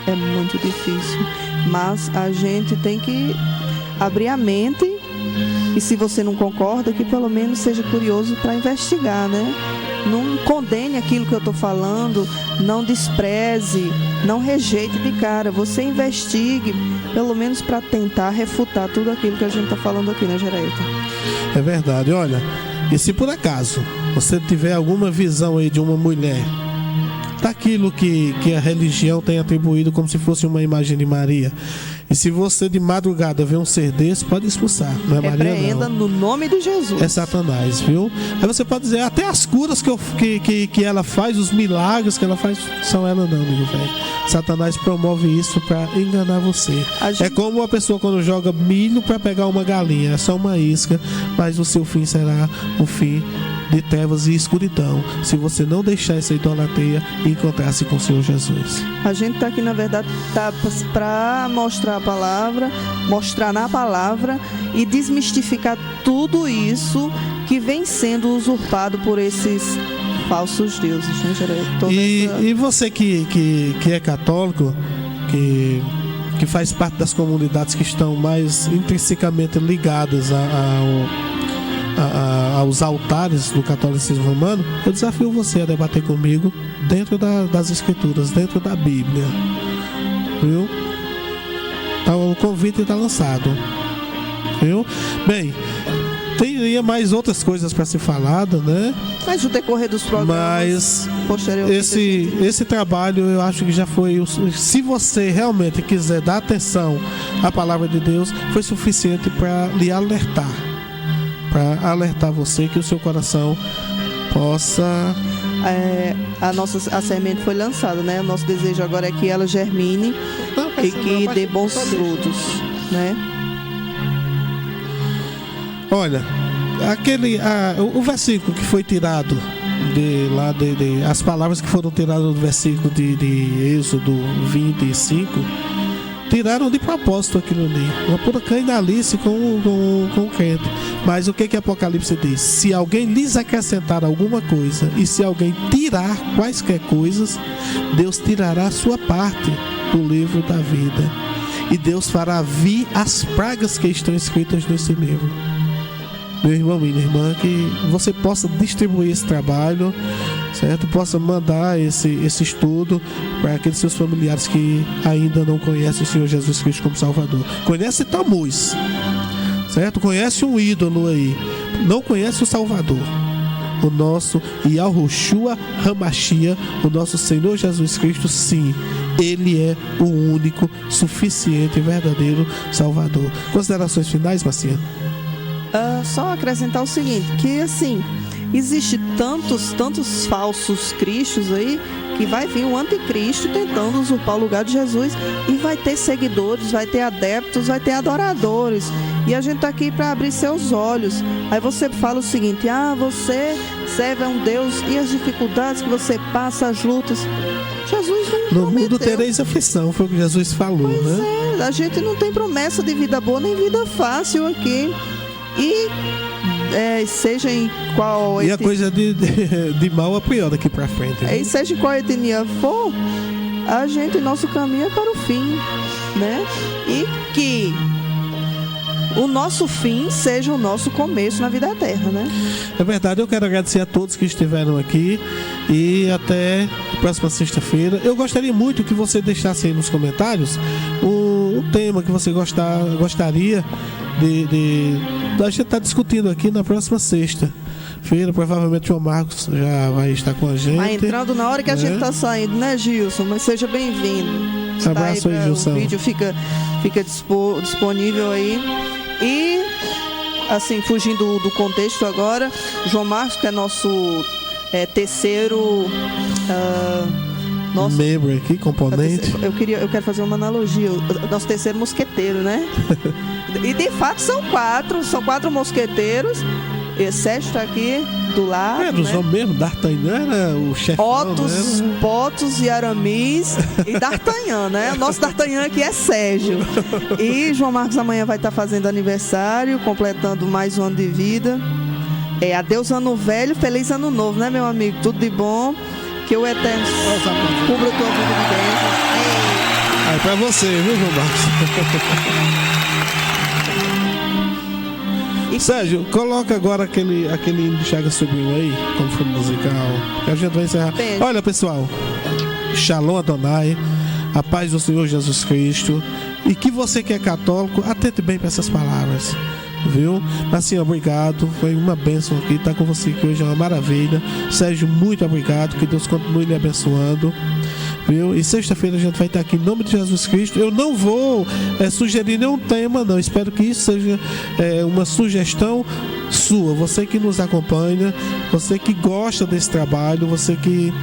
é muito difícil, mas a gente tem que abrir a mente. E se você não concorda, que pelo menos seja curioso para investigar, né? Não condene aquilo que eu estou falando, não despreze, não rejeite de cara. Você investigue, pelo menos para tentar refutar tudo aquilo que a gente está falando aqui, né, Gerailton?
É verdade. Olha, e se por acaso você tiver alguma visão aí de uma mulher, daquilo que a religião tem atribuído como se fosse uma imagem de Maria, e se você de madrugada vê um ser desse, pode expulsar. Não é Maria, não.
Repreenda no nome de Jesus.
É Satanás, viu? Aí você pode dizer, até as curas que ela faz, os milagres que ela faz, são ela não, amigo velho. Satanás promove isso para enganar você. É como uma pessoa quando joga milho para pegar uma galinha. É só uma isca, mas o seu fim será o fim de trevas e escuridão, se você não deixar essa idolatria e encontrar-se com o Senhor Jesus.
A gente está aqui, na verdade, para mostrar a palavra, mostrar na palavra e desmistificar tudo isso que vem sendo usurpado por esses falsos deuses, né, Geraldo?
E você que é católico, que faz parte das comunidades que estão mais intrinsecamente ligadas aos altares do catolicismo romano, eu desafio você a debater comigo dentro das Escrituras, dentro da Bíblia, viu? Então o convite está lançado, viu? Bem, teria mais outras coisas para ser falado, né?
Mas no decorrer dos programas posteriores,
esse trabalho eu acho que já foi, se você realmente quiser dar atenção à palavra de Deus, foi suficiente para lhe alertar, para alertar você que o seu coração possa...
A semente foi lançada, né? O nosso desejo agora é que ela germine e que dê bons frutos, né?
Olha, o versículo que foi tirado as palavras que foram tiradas do versículo de Êxodo 25, tiraram de propósito aquilo ali, uma pura canalice com o crente. Mas o que Apocalipse diz? Se alguém lhes acrescentar alguma coisa e se alguém tirar quaisquer coisas, Deus tirará a sua parte do livro da vida e Deus fará vir as pragas que estão escritas nesse livro. Meu irmão, minha irmã, que você possa distribuir esse trabalho, certo? Possa mandar esse estudo para aqueles seus familiares que ainda não conhecem o Senhor Jesus Cristo como Salvador. Conhece Tammuz, certo? Conhece um ídolo aí, não conhece o Salvador, o nosso Yahushua HaMashiach, o nosso Senhor Jesus Cristo. Sim, Ele é o único, suficiente e verdadeiro Salvador. Considerações finais, Marcinha?
Só acrescentar o seguinte, que assim, existe tantos falsos cristos aí, que vai vir um anticristo tentando usurpar o lugar de Jesus e vai ter seguidores, vai ter adeptos, vai ter adoradores, e a gente tá aqui para abrir seus olhos. Aí você fala o seguinte: você serve a um Deus, e as dificuldades que você passa, as lutas, Jesus
No mundo tereis aflição, foi o que Jesus falou, né?
A gente não tem promessa de vida boa nem vida fácil aqui. E seja em qual...
E a coisa de mal a pior daqui pra frente. Né?
E seja em qual etnia for, nosso caminho é para o fim, né? E que o nosso fim seja o nosso começo na vida eterna, né?
É verdade, eu quero agradecer a todos que estiveram aqui e até a próxima sexta-feira. Eu gostaria muito que você deixasse aí nos comentários o tema que você gostaria de a gente estar discutindo aqui na próxima sexta-feira. Provavelmente o João Marcos já vai estar com a gente.
Vai entrando na hora que a gente está saindo, né, Gilson? Mas seja bem-vindo.
Abraço aí, Gilson.
O vídeo fica disponível aí. E, assim, fugindo do contexto agora, João Marcos, que é nosso terceiro
membro aqui, componente.
Eu quero fazer uma analogia. Nosso terceiro mosqueteiro, né? E de fato são quatro mosqueteiros. E Sérgio está aqui do lado.
Dos homens mesmo, D'Artagnan era o chefão.
Potos e Aramis e D'Artagnan, né? O nosso D'Artagnan aqui é Sérgio. E João Marcos amanhã vai estar fazendo aniversário, completando mais um ano de vida. Adeus ano velho, feliz ano novo, né, meu amigo? Tudo de bom. Que o Eterno cubra tua vida de bênçãos.
É pra você, viu, João Marcos? Sérgio, coloca agora aquele hino de Chagas Sobrinho aí, como fundo musical. Que a gente vai encerrar. Olha, pessoal, Shalom Adonai, a paz do Senhor Jesus Cristo. E que você que é católico, atente bem para essas palavras, viu? Mas assim, obrigado, foi uma bênção aqui, estar com você aqui hoje é uma maravilha. Sérgio, muito obrigado, que Deus continue lhe abençoando, viu? E sexta-feira a gente vai estar aqui em nome de Jesus Cristo. Eu não vou sugerir nenhum tema, não. Espero que isso seja uma sugestão sua, você que nos acompanha, você que gosta desse trabalho, você que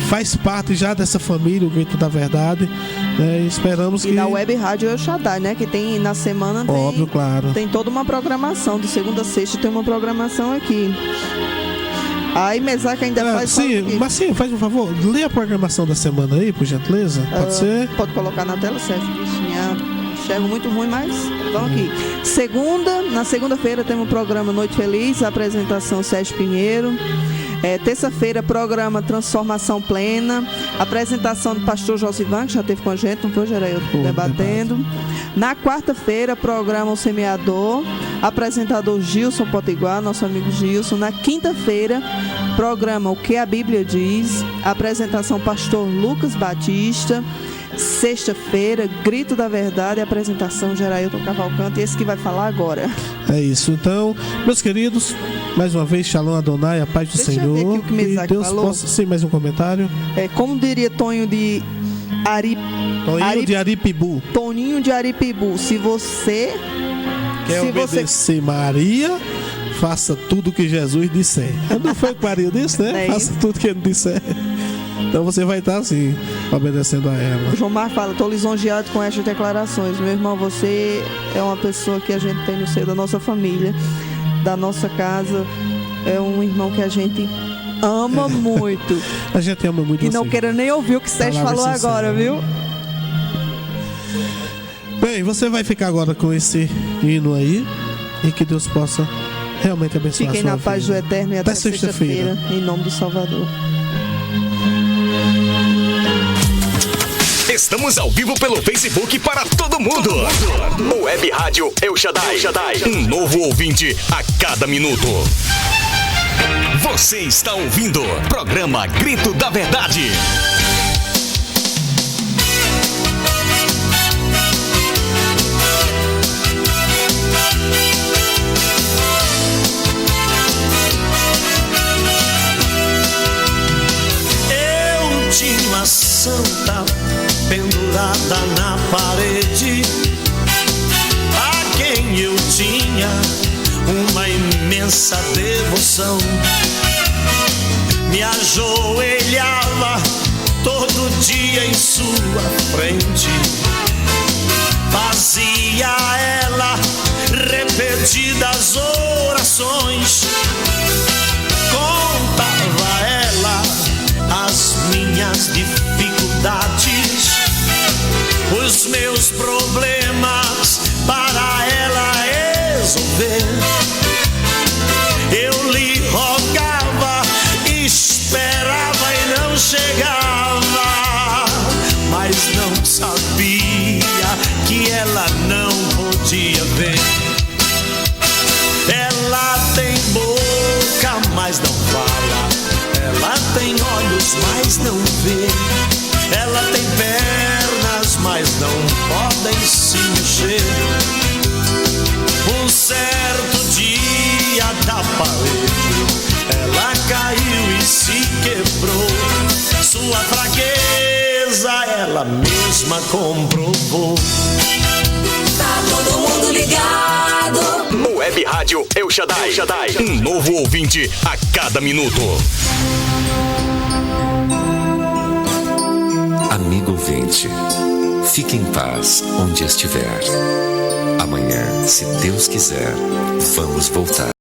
faz parte já dessa família, o Grito da Verdade, né? Esperamos que...
E na Web Rádio El Shaddai, né? Que tem na semana,
óbvio, claro.
Tem toda uma programação, de segunda a sexta tem uma programação aqui. Aí Mesaque ainda faz...
Sim, mas sim, faz um favor, lê a programação da semana aí, por gentileza, pode ser?
Pode colocar na tela, Sérgio, enxergo muito ruim, mas vamos aqui. Na segunda-feira temos o programa Noite Feliz, a apresentação Sérgio Pinheiro. Terça-feira, programa Transformação Plena, apresentação do pastor Josivan, que já esteve com a gente, não foi, Geraildo? Debatendo. Na quarta-feira, programa O Semeador, apresentador Gilson Potiguar, nosso amigo Gilson. Na quinta-feira, programa O Que a Bíblia Diz, apresentação pastor Lucas Batista. Sexta-feira, Grito da Verdade, apresentação Gerailton Cavalcante, esse que vai falar agora.
É isso, então, meus queridos, mais uma vez, Shalom Adonai, a paz do Senhor.
Ver aqui o que
que Deus
falou.
Possa... Sim, mais um comentário.
Como diria Tonho de
Aripibu.
Toninho de Aripibu, se você
quer obedecer Maria, faça tudo o que Jesus disser. Não foi o que Maria disse, né? Faça tudo o que ele disser. Então você vai estar assim, obedecendo a ela.
O João Marcos fala, estou lisonjeado com estas declarações. Meu irmão, você é uma pessoa que a gente tem no seio da nossa família, da nossa casa. É um irmão que a gente ama muito.
A gente ama muito.
E não queira nem ouvir o que o Sérgio falou agora, viu?
Bem, você vai ficar agora com esse hino aí. E que Deus possa realmente abençoar.
Fiquem na paz do Eterno e até
sexta-feira.
Em nome do Salvador.
Estamos ao vivo pelo Facebook para todo mundo. Web Rádio El Shaddai. Um novo ouvinte a cada minuto. Você está ouvindo programa Grito da Verdade.
Eu tinha uma santa pendurada na parede, a quem eu tinha uma imensa devoção. Me ajoelhava todo dia em sua frente, fazia a ela repetidas orações, contava a ela as minhas meus problemas para ela resolver. Eu lhe rogava, esperava e não chegava, mas não sabia que ela não podia ver. Ela tem boca, mas não fala. Ela tem olhos, mas não vê. Ela tem pernas, mas não podem se mexer. Um certo dia da parede, ela caiu e se quebrou. Sua fraqueza ela mesma comprovou.
Tá todo mundo ligado.
Web Rádio El Shaddai. Um novo ouvinte a cada minuto.
Amigo ouvinte, fique em paz onde estiver. Amanhã, se Deus quiser, vamos voltar.